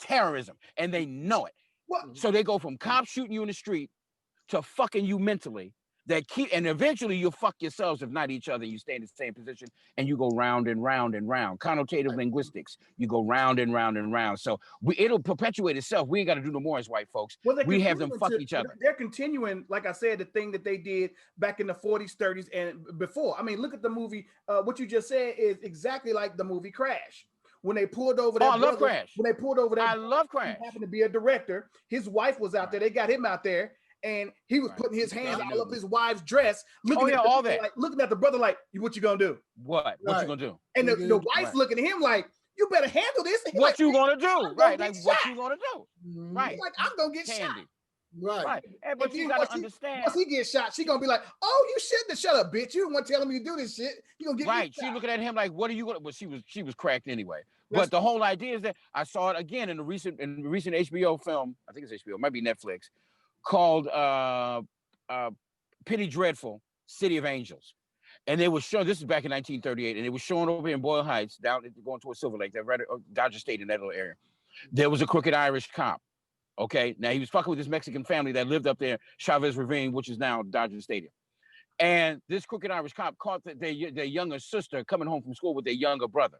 terrorism, and they know it. What? So they go from cops shooting you in the street to fucking you mentally. And eventually you'll fuck yourselves, if not each other. You stay in the same position and you go round and round and round. Connotative linguistics. You go round and round and round. So it'll perpetuate itself. We ain't got to do no more as white folks. Well, we have them fuck each other.
They're continuing, like I said, the thing that they did back in the 40s, 30s, and before. I mean, look at the movie. What you just said is exactly like the movie Crash. When they pulled over that,
I love Crash.
When they pulled over that,
I love Crash.
He happened to be a director. His wife was out there. They got him out there, and he was putting his hands all up his wife's dress, looking at all that, looking at the brother like, "What you gonna do?
What you gonna do?"
And the wife's looking at him like, "You better handle this."
What like, you gonna do? Right? Like what you gonna do? Right?
Like I'm gonna get shot.
Right.
And, but you gotta understand.
Once he gets shot, she gonna be like, "Oh, you shouldn't have shut up, bitch. You don't want to tell me to do this shit. You gonna get
right." She's looking at him like, "What are you gonna?" Well, she was cracked anyway. But the whole idea is that I saw it again in the recent HBO film. I think it's HBO, it might be Netflix, called Penny Dreadful, City of Angels. And they were showing, this is back in 1938, and it was showing over here in Boyle Heights, down going towards Silver Lake, that right Dodger Stadium, that little area. There was a crooked Irish cop. Okay, now he was fucking with this Mexican family that lived up there, Chavez Ravine, which is now Dodger Stadium. And this crooked Irish cop caught their younger sister coming home from school with their younger brother.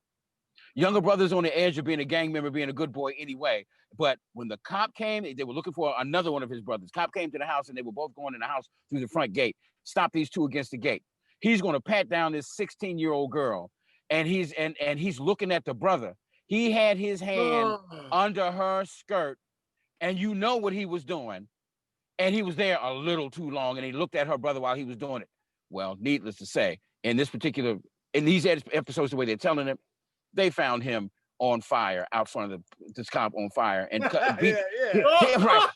Younger brother's on the edge of being a gang member, being a good boy anyway. But when the cop came, they were looking for another one of his brothers. Cop came to the house and they were both going in the house through the front gate. Stop these two against the gate. He's going to pat down this 16-year-old girl, and he's looking at the brother. He had his hand under her skirt, and you know what he was doing. And he was there a little too long, and he looked at her brother while he was doing it. Well, needless to say, in these episodes, the way they're telling it, they found him on fire out front of this cop on fire and beat.
Right.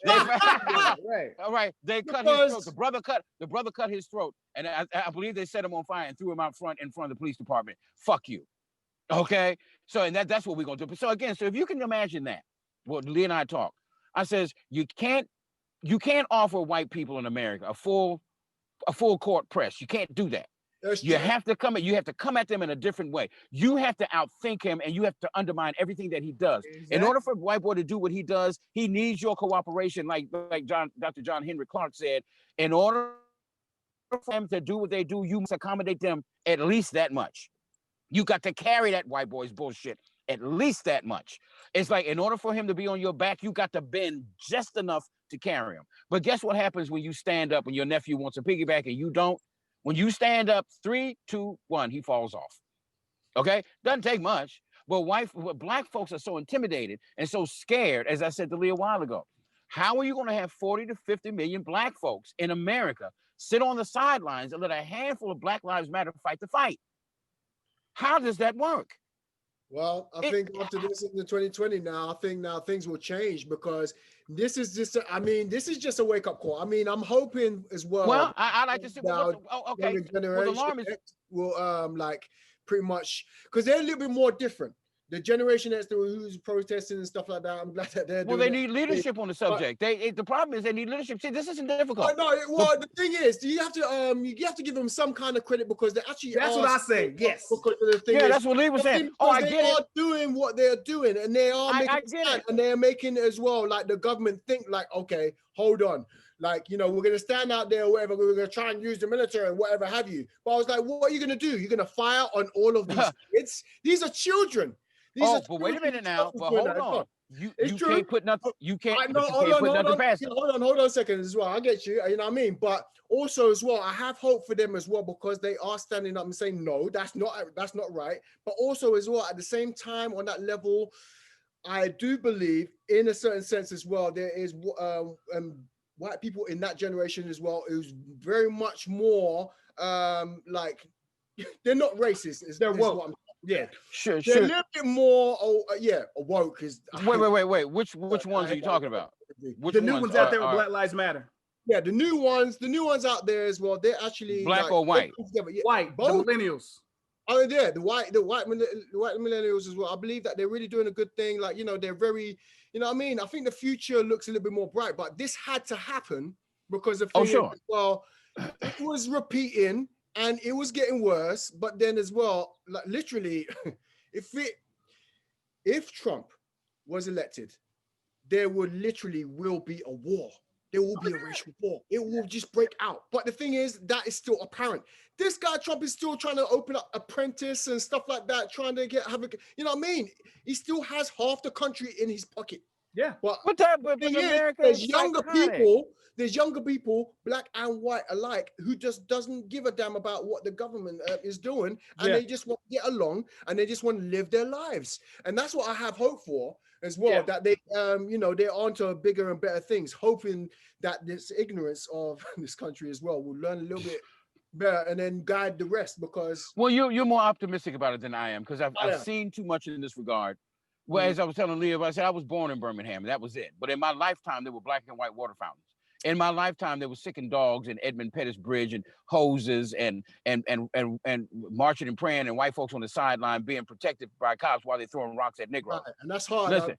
All right. They cut his throat. The brother cut his throat, and I believe they set him on fire and threw him out front in front of the police department. Fuck you. Okay. So and that's what we're gonna do. So again, so if you can imagine that, well, Lee and I talk. I says you can't offer white people in America a full court press. You can't do that. You have to come at them in a different way. You have to outthink him, and you have to undermine everything that he does. Exactly. In order for white boy to do what he does, he needs your cooperation, like Dr. John Henry Clark said. In order for them to do what they do, you must accommodate them at least that much. You got to carry that white boy's bullshit at least that much. It's like in order for him to be on your back, you got to bend just enough to carry him. But guess what happens when you stand up and your nephew wants a piggyback and you don't? When you stand up, 3, 2, 1, he falls off. Okay? Doesn't take much. But black folks are so intimidated and so scared, as I said to Lee a while ago. How are you going to have 40 to 50 million black folks in America sit on the sidelines and let a handful of Black Lives Matter fight the fight? How does that work?
Well, I think after this in the 2020 now, I think now things will change because this is just a wake-up call. I mean, I'm hoping as well.
Well, I like to see okay.
Well, the alarm is will like pretty much because they're a little bit more different. The Generation X who's protesting and stuff like that, I'm glad that they're doing
they need leadership on the subject. The problem is they need leadership. See, this isn't difficult.
The thing is, you have to give them some kind of credit because they actually.
That's what I say. Yes.
Because the thing
that's what Lee was saying. I get it.
They are doing what they're doing, and they are making stand, and they are making it as well. Like the government think, like, okay, hold on. Like, we're going to stand out there or whatever. We're going to try and use the military and whatever have you. But I was like, what are you going to do? You're going to fire on all of these kids? These are children.
But wait a minute now. But hold on. You can't put nothing. You can't put nothing past them.
Hold on a second as well. I get you. You know what I mean? But also as well, I have hope for them as well because they are standing up and saying, no, that's not right. But also as well, at the same time, on that level, I do believe in a certain sense as well, there is white people in that generation as well who's very much more like they're not racist. They're woke.
Yeah,
sure. They're a little bit more, woke.
Wait. Which ones are you talking about?
The new ones out there with Black Lives Matter.
Yeah, the new ones out there as well. They're actually
black or white.
White, both. The millennials.
Oh yeah, the white millennials as well. I believe that they're really doing a good thing. Like they're very, what I mean. I think the future looks a little bit more bright. But this had to happen because of it was repeating. And it was getting worse, but then as well, like literally, if Trump was elected, there will be a war. There will be a racial war. It will just break out. But the thing is, that is still apparent. This guy Trump is still trying to open up Apprentice and stuff like that, trying to have a, you know what I mean? He still has half the country in his pocket.
Yeah,
but
America,
there's younger people, black and white alike, who just doesn't give a damn about what the government is doing, and they just want to get along and they just want to live their lives, and that's what I have hope for as well. That they, they're onto bigger and better things, hoping that this ignorance of this country as well will learn a little bit better and then guide the rest. Because
you're more optimistic about it than I am because I've seen too much in this regard. Well, as I was telling Leah, I said I was born in Birmingham, and that was it. But in my lifetime, there were black and white water fountains. In my lifetime, there were sickened dogs in Edmund Pettus Bridge and hoses and marching and praying and white folks on the sideline being protected by cops while they're throwing rocks at Negroes.
Right, and that's hard.
Listen,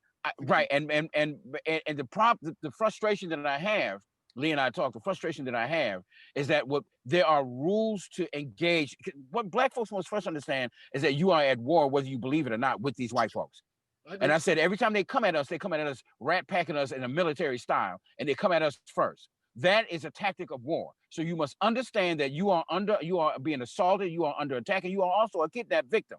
the frustration that I have, Lee and I talk, the frustration that I have is that there are rules to engage. What black folks must first understand is that you are at war, whether you believe it or not, with these white folks. And I said, every time they come at us rat packing us in a military style, and they come at us first. That is a tactic of war. So you must understand that you are being assaulted, you are under attack, and you are also a kidnapped victim.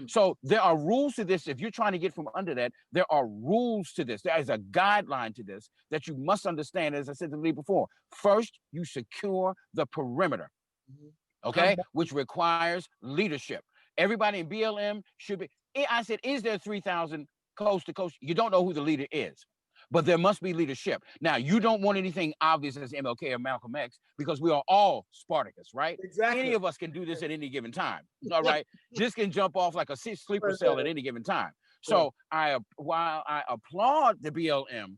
So there are rules to this. If you're trying to get from under that, there are rules to this. There is a guideline to this that you must understand, as I said to Lee before. First, you secure the perimeter, okay, which requires leadership. Everybody in BLM should be. I said, is there 3,000 coast to coast? You don't know who the leader is, but there must be leadership. Now, you don't want anything obvious as MLK or Malcolm X because we are all Spartacus, right?
Exactly.
Any of us can do this at any given time, all right? This can jump off like a sleeper cell at any given time. So while I applaud the BLM,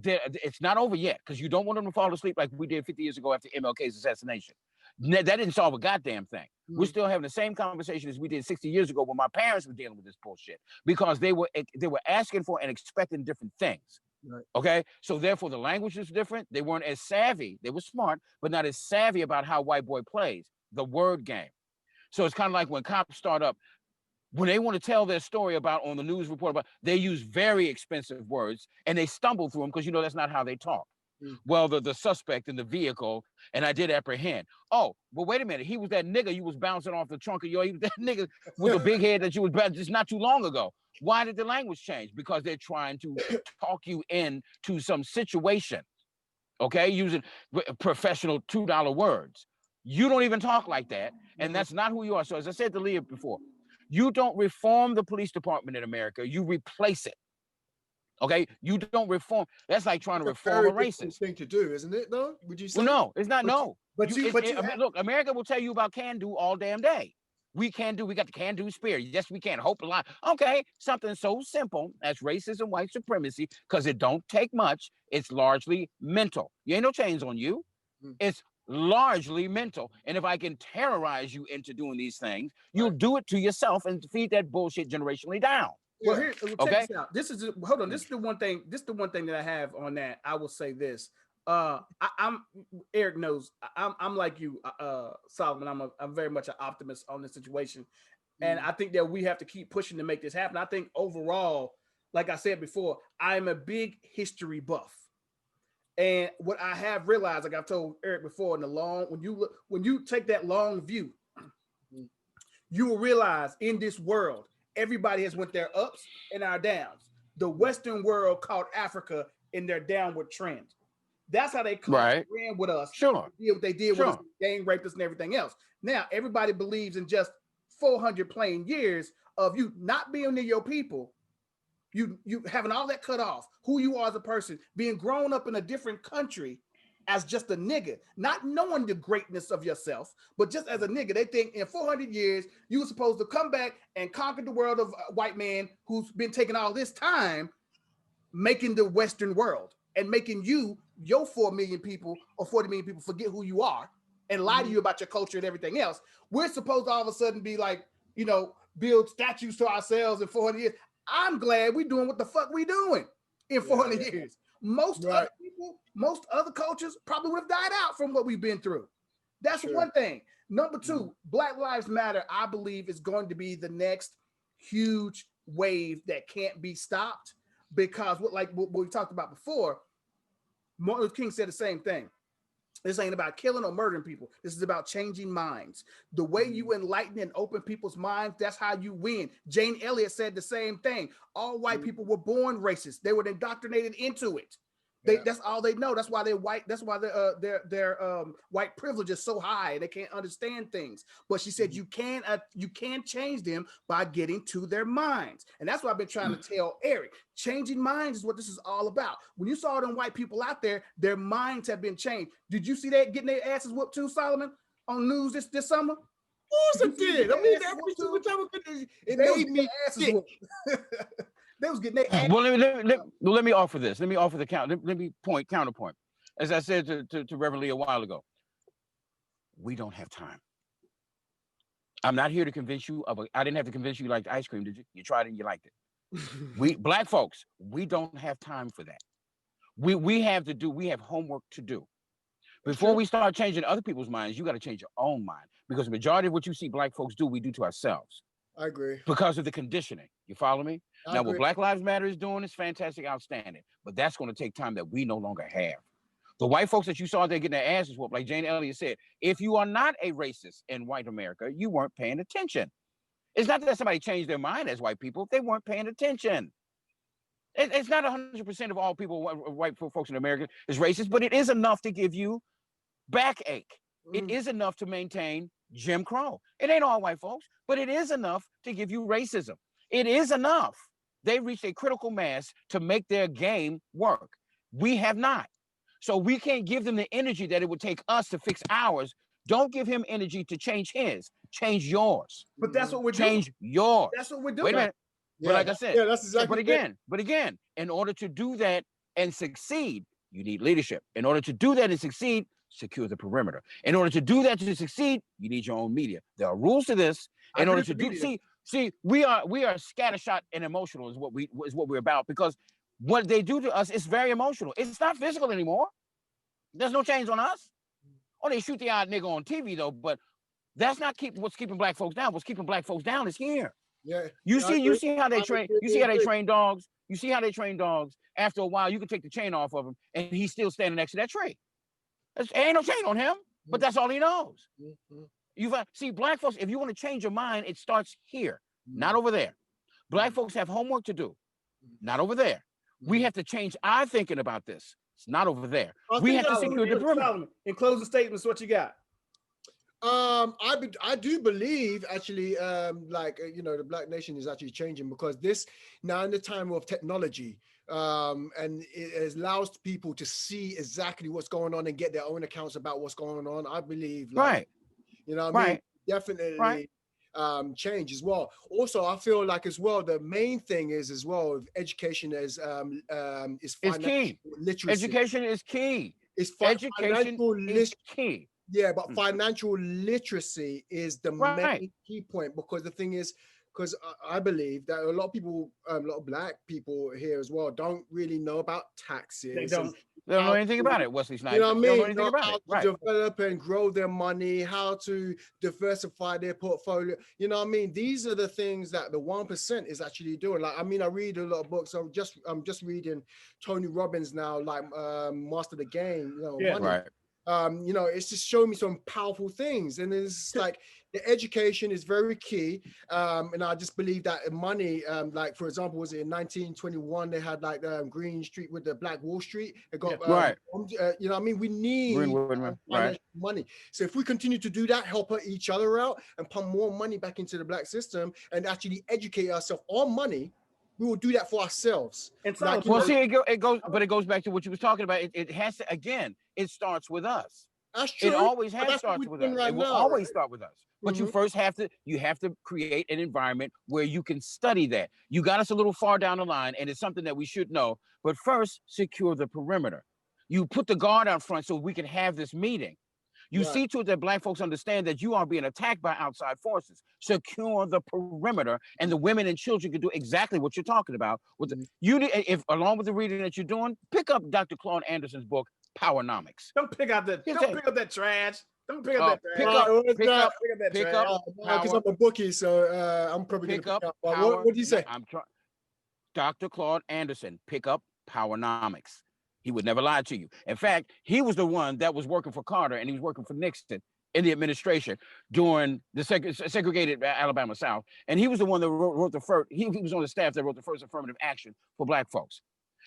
it's not over yet, because you don't want them to fall asleep like we did 50 years ago after MLK's assassination. That didn't solve a goddamn thing. We're still having the same conversation as we did 60 years ago when my parents were dealing with this bullshit, because they were asking for and expecting different things.
Right.
Okay, so therefore the language is different. They weren't as savvy. They were smart, but not as savvy about how white boy plays the word game. So it's kind of like when cops start up, when they want to tell their story about on the news report about, they use very expensive words and they stumble through them because that's not how they talk. Well, the suspect in the vehicle, and I did apprehend. Oh, well, wait a minute. He was that nigga you was bouncing off the trunk of he was that nigga with the big head that you was just not too long ago. Why did the language change? Because they're trying to talk you into some situation, okay, using professional $2 words. You don't even talk like that, and that's not who you are. So as I said to Leah before, you don't reform the police department in America. You replace it. Okay, you don't reform. That's like trying to reform a racist
thing to do, isn't it? Though, would you say?
Well, no, it's not.
But
look, America will tell you about can do all damn day. We got the can do spirit. Yes, we can. Hope a lot. Okay, something so simple as racism, white supremacy, because it don't take much. It's largely mental. You ain't no chains on you. It's largely mental. And if I can terrorize you into doing these things, you'll do it to yourself and feed that bullshit generationally down.
Well, here, check this out. This is hold on. This is the one thing. This is the one thing that I have on that. I will say this. I'm Eric knows. I'm like you, Solomon. I'm very much an optimist on this situation, and I think that we have to keep pushing to make this happen. I think overall, like I said before, I'm a big history buff, and what I have realized, like I've told Eric before, in the long when you take that long view, you will realize in this world, everybody has went their ups and our downs. The Western world caught Africa in their downward trend. That's how they ran with us.
Sure.
Did what they did with us, gang raped us and everything else. Now everybody believes in just 400 plain years of you not being near your people, you having all that cut off, who you are as a person, being grown up in a different country as just a nigga, not knowing the greatness of yourself, but just as a nigga. They think in 400 years, you were supposed to come back and conquer the world of a white man who's been taking all this time making the Western world and making your 4 million people or 40 million people forget who you are and lie to you about your culture and everything else. We're supposed to all of a sudden be like, build statues to ourselves in 400 years. I'm glad we're doing what the fuck we doing in 400 years. Most other people, most other cultures probably would have died out from what we've been through. That's one thing. Number two, Black Lives Matter, I believe, is going to be the next huge wave that can't be stopped, because what we talked about before, Martin Luther King said the same thing. This ain't about killing or murdering people. This is about changing minds. The way you enlighten and open people's minds, that's how you win. Jane Elliott said the same thing. All white people were born racist. They were indoctrinated into it. That's all they know. That's why they're white. That's why their white privilege is so high. They can't understand things. But she said you can change them by getting to their minds. And that's what I've been trying to tell Eric. Changing minds is what this is all about. When you saw them white people out there, their minds have been changed. Did you see that getting their asses whooped too, Solomon, on news this summer?
Of course I did. I mean, every single time it made me sick.
They was getting their
Well, let me offer this. Let me offer the counterpoint. As I said to Reverend Lee a while ago, we don't have time. I'm not here to convince you I didn't have to convince you you liked ice cream, did you? You tried it and you liked it. We Black folks, we don't have time for that. We have homework to do. Before we start changing other people's minds, you got to change your own mind, because the majority of what you see Black folks do, we do to ourselves.
I agree.
Because of the conditioning. You follow me? Now, what Black Lives Matter is doing is fantastic, outstanding, but that's going to take time that we no longer have. The white folks that you saw, they're getting their asses whooped, like Jane Elliott said. If you are not a racist in white America, you weren't paying attention. It's not that somebody changed their mind as white people. They weren't paying attention. It's not 100% of all people, white folks in America, is racist, but it is enough to give you backache. It is enough to maintain Jim Crow. It ain't all white folks, but it is enough to give you racism. It is enough. They reached a critical mass to make their game work. We have not. So we can't give them the energy that it would take us to fix ours. Don't give him energy to change his. Change yours.
But that's what we're doing.
Change yours.
That's what we're doing.
Wait a minute. But like I said,
yeah, that's exactly.
But again, in order to do that and succeed, you need leadership. In order to do that and succeed, secure the perimeter. In order to do that to succeed, you need your own media. There are rules to this. In order to do, see, we are scattershot and emotional is what we're about, because what they do to us is very emotional. It's not physical anymore. There's no change on us. Oh, they shoot the odd nigga on TV though, but that's not what's keeping black folks down. What's keeping black folks down is here.
Yeah.
You see how they train. You see how they train dogs. You see how they train dogs. After a while, you can take the chain off of him, and he's still standing next to that tree. There ain't no chain on him, but that's all he knows. See, black folks, if you want to change your mind, it starts here, not over there. Black folks have homework to do, not over there. We have to change our thinking about this. It's not over there. We have to secure the perimeter.
In closing statements, what you got?
I do believe actually, the Black nation is actually changing, because this now in the time of technology, and it allows people to see exactly what's going on and get their own accounts about what's going on. I believe, you know what I mean? Definitely change as well. Also, I feel like as well, the main thing is as well, education is
key.
Literacy.
Education is key.
Education
is key.
Yeah, but financial literacy is the main key point, because the thing is, because I believe that a lot of people, a lot of black people here as well, don't really know about taxes.
They don't
know anything about it, Wesley Snipes.
You know what I mean?
They don't know anything about
how
it.
to develop and grow their money, how to diversify their portfolio. You know what I mean? These are the things that the 1% is actually doing. Like, I mean, I read a lot of books. I'm just reading Tony Robbins now, like Master the Game. You know, money. It's just showing me some powerful things, and it's like the education is very key. And I just believe that money, like for example, was it in 1921 they had like Green Street with the Black Wall Street? It got you know what I mean? We need money. So if we continue to do that, help each other out, and pump more money back into the black system, and actually educate ourselves on money, we will do that for ourselves.
And
so,
it goes back to what you was talking about. It has to, again, it starts with us.
That's true.
It always has started with us. It will always start with us. But you first have to create an environment where you can study that. You got us a little far down the line, and it's something that we should know. But first, secure the perimeter. You put the guard out front so we can have this meeting. You see to it that black folks understand that you are being attacked by outside forces. Secure the perimeter, and the women and children can do exactly what you're talking about. If along with the reading that you're doing, pick up Dr. Claude Anderson's book, Powernomics.
Don't pick up that trash. Don't pick up that trash.
Pick up because I'm a bookie, so I'm probably
pick up.
What do you say?
Dr. Claude Anderson, pick up Powernomics. He would never lie to you. In fact, he was the one that was working for Carter, and he was working for Nixon in the administration during the segregated Alabama South. And he was the one that wrote the first, he was on the staff that wrote the first affirmative action for black folks.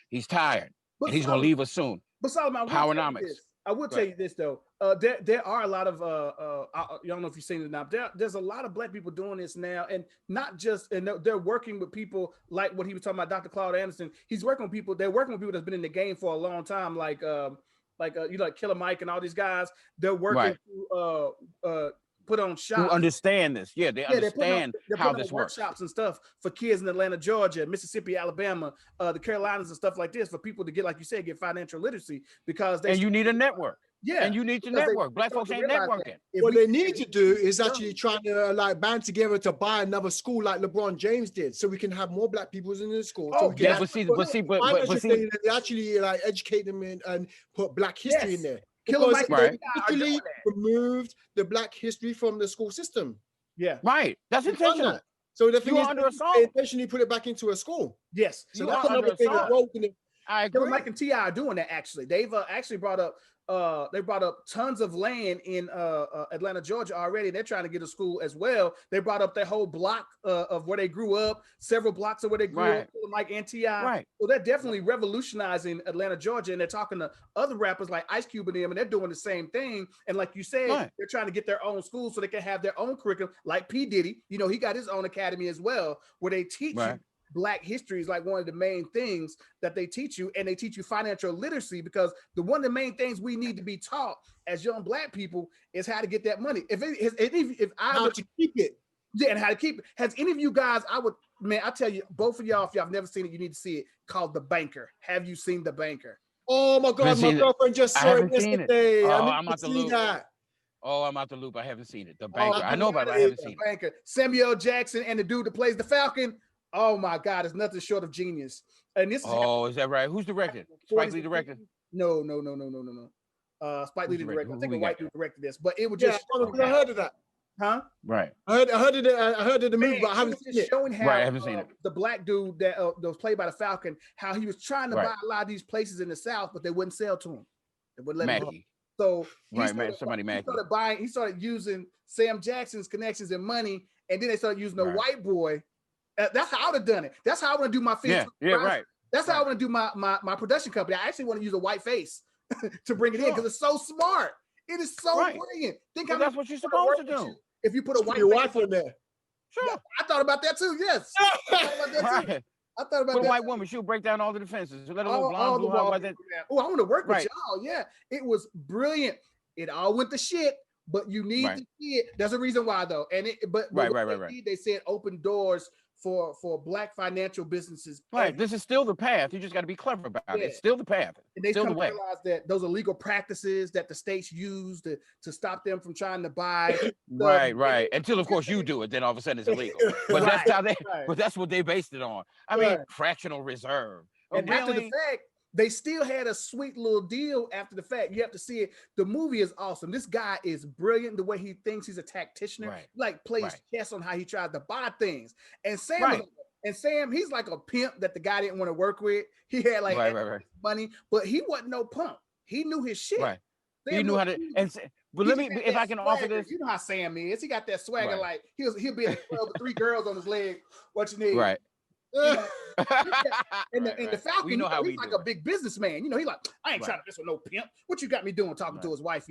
He's tired, and he's going to leave us soon.
But Solomon,
Powernomics.
I will tell you this though. There are a lot of I don't know if you've seen it now. There's a lot of black people doing this now, and not just, and they're working with people like what he was talking about, Dr. Claude Anderson. He's working with people. They're working with people that's been in the game for a long time, like Killer Mike and all these guys. They're working to put on shops.
Who understand this? Yeah, they understand how this works.
Workshops and stuff for kids in Atlanta, Georgia, Mississippi, Alabama, the Carolinas and stuff like this, for people to get, like you said, get financial literacy, because
you need a network.
Yeah,
and you need to network. Black folks ain't networking.
What they need to do is actually trying to band together to buy another school like LeBron James did, so we can have more black people in the school.
But they
actually educate them and put Black history in there.
Because
they actually removed the Black history from the school system.
Yeah,
right. That's intentional.
So the thing is, they intentionally put it back into a school.
Yes.
So that's another thing as well.
I agree.
Mike and T.I. are doing that. Actually, they've actually brought up tons of land in Atlanta, Georgia already. They're trying to get a school as well. They brought up their whole block of where they grew up, several blocks of where they grew up, Mike and T.I.
Right.
So they're definitely revolutionizing Atlanta, Georgia, and they're talking to other rappers like Ice Cube and them, and they're doing the same thing. And like you said, they're trying to get their own schools so they can have their own curriculum. Like P. Diddy, he got his own academy as well, where they teach you Black history is like one of the main things that they teach you, and they teach you financial literacy, because one of the main things we need to be taught as young Black people is how to get that money. How to keep it. Yeah, and how to keep it. Has any of you guys, man, I tell you, both of y'all, if y'all have never seen it, you need to see it. Called The Banker. Have you seen The Banker?
Oh my God, my girlfriend just saw it yesterday.
Oh,
I need to see that.
Oh, I'm out the loop. I haven't seen it. The Banker.
Oh,
I know about it. I haven't seen it.
Banker. Samuel Jackson and the dude that plays the Falcon. Oh my God, it's nothing short of genius. And this
is that right? Who's directed? Spike Lee directed?
No. Spike Lee directed. I think a white dude directed this, but it was just
I heard of that.
Huh?
Right.
I heard of the movie, but I haven't seen it.
Showing how
I haven't seen it.
The black dude that was played by the Falcon, how he was trying to buy a lot of these places in the South, but they wouldn't sell to him. They wouldn't let him. So he started using Sam Jackson's connections and money, and then they started using a white boy. That's how I would have done it. That's how I want to do my film. That's how I want to do my production company. I actually want to use a white face to bring it in because it's so smart. It is so brilliant. Think how
that's what you're supposed to do.
If you put a white
wife in there.
Sure. I thought about that too. Yes. I thought about that.
A white woman, she'll break down all the defenses. Let a little blonde blue
I want to work with y'all. Yeah. It was brilliant. It all went to shit, but you need to see it. There's a reason why though. And they said open doors for black financial businesses.
Right. This is still the path. You just got to be clever about it. It's still the path.
And they
still the way.
realize that those are legal practices that the states use to stop them from trying to buy.
Right. Until of course you do it, then all of a sudden it's illegal. But that's how but that's what they based it on. I mean, fractional reserve.
And after the fact, they still had a sweet little deal after the fact. You have to see it. The movie is awesome. This guy is brilliant. The way he thinks he's a tactician, like plays chess on how he tries to buy things. And Sam, he's like a pimp that the guy didn't want to work with. He had like money, but he wasn't no pump. He knew his shit.
Right. He knew how to. But let me, if I can offer this.
You know how Sam is. He got that swagger. Like he'll be in the club with 3 girls on his leg. What you need?
Right.
And the Falcon, he's like a big businessman. He like, I ain't trying to mess with no pimp. What you got me doing talking to his wife,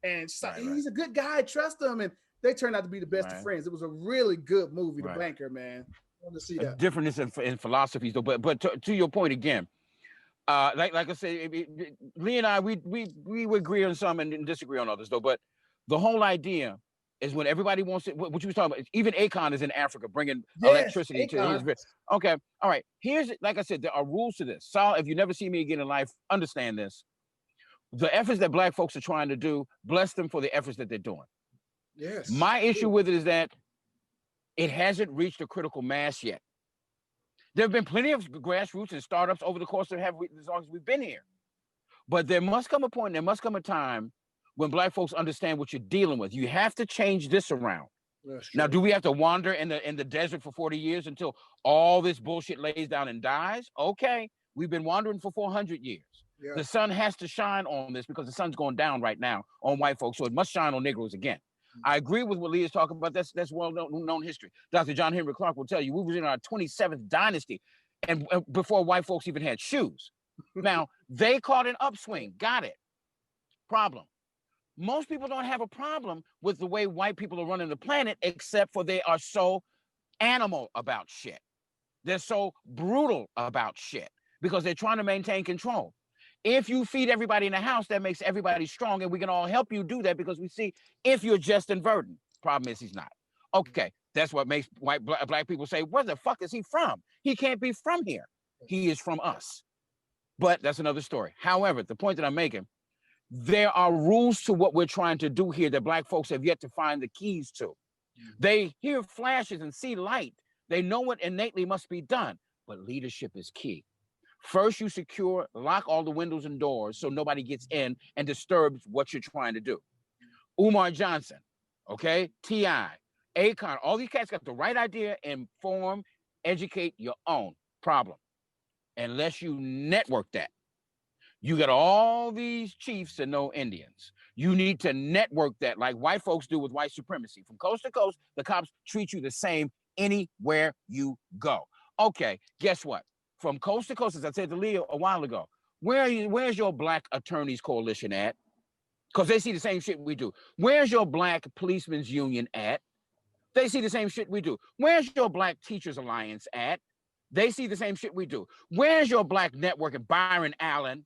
And she's like, he's a good guy, trust him. And they turned out to be the best of friends. It was a really good movie, The Banker, man. I want to see that.
Difference in philosophies, though. But to your point again, like I said, Lee and I, we agree on some and disagree on others, though. But the whole idea is when everybody wants it, what you was talking about, even Akon is in Africa bringing electricity to his. Okay, all right. Here's, like I said, there are rules to this. So if you never see me again in life, understand this. The efforts that black folks are trying to do, bless them for the efforts that they're doing.
Yes.
My issue with it is that it hasn't reached a critical mass yet. There have been plenty of grassroots and startups over the course of as long as we've been here. But there must come a point, there must come a time when black folks understand what you're dealing with. You have to change this around. Now, do we have to wander in the desert for 40 years until all this bullshit lays down and dies? Okay, we've been wandering for 400 years. Yeah. The sun has to shine on this because the sun's going down right now on white folks, so it must shine on Negroes again. I agree with what Lee is talking about. That's well-known history. Dr. John Henry Clark will tell you we were in our 27th dynasty and before white folks even had shoes. Now, they caught an upswing. Got it. Problem. Most people don't have a problem with the way white people are running the planet, except for they are so animal about shit. They're so brutal about shit because they're trying to maintain control. If you feed everybody in the house, that makes everybody strong, and we can all help you do that because we see if you're just and verdant. Problem is he's not. Okay, that's what makes black people say, where the fuck is he from? He can't be from here. He is from us. But that's another story. However, the point that I'm making, there are rules to what we're trying to do here that black folks have yet to find the keys to. They hear flashes and see light. They know what innately must be done, but leadership is key. First, you lock all the windows and doors so nobody gets in and disturbs what you're trying to do. Umar Johnson, okay, T.I., Akon, all these cats got the right idea, inform, educate your own problem. Unless you network that. You got all these chiefs and no Indians. You need to network that like white folks do with white supremacy. From coast to coast, the cops treat you the same anywhere you go. Okay, guess what? From coast to coast, as I said to Leo a while ago, where's your Black Attorneys Coalition at? Because they see the same shit we do. Where's your Black Policemen's Union at? They see the same shit we do. Where's your Black Teachers Alliance at? They see the same shit we do. Where's your Black Network and Byron Allen?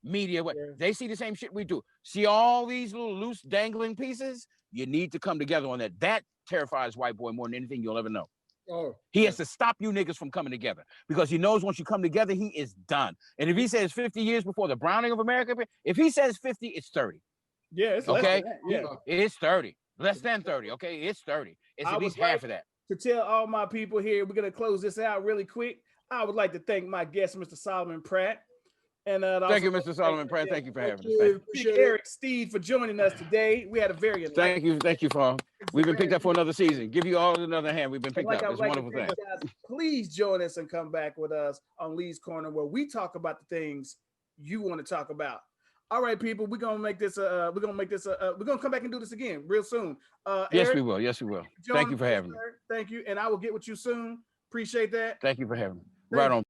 Media, they see the same shit we do. See all these little loose dangling pieces? You need to come together on that. That terrifies white boy more than anything you'll ever know.
Oh,
He has to stop you niggas from coming together because he knows once you come together, he is done. And if he says 50 years before the browning of America, if he says 50, it's 30.
Yeah, it's less
Okay,
than that. Yeah,
it's 30, less than 30. Okay, it's 30. It's
I
at least
would like
half of that.
to tell all my people here, we're gonna close this out really quick. I would like to thank my guest, Mr. Solomon Pratt. And
Thank you, Mr. Solomon Pratt. Thank you for having us. Thank you.
Big Eric Steed for joining us today. We had a very
Thank you, for. We've been picked up for another season. Give you all another hand. We've been picked up. It's a wonderful thing.
Guys, please join us and come back with us on Lee's Corner, where we talk about the things you want to talk about. All right, people, we're gonna make this. We're gonna come back and do this again real soon.
Yes,
Eric,
we will. Yes, we will. Thank you for having me.
Thank you, and I will get with you soon. Appreciate that.
Thank you for having me. Right on.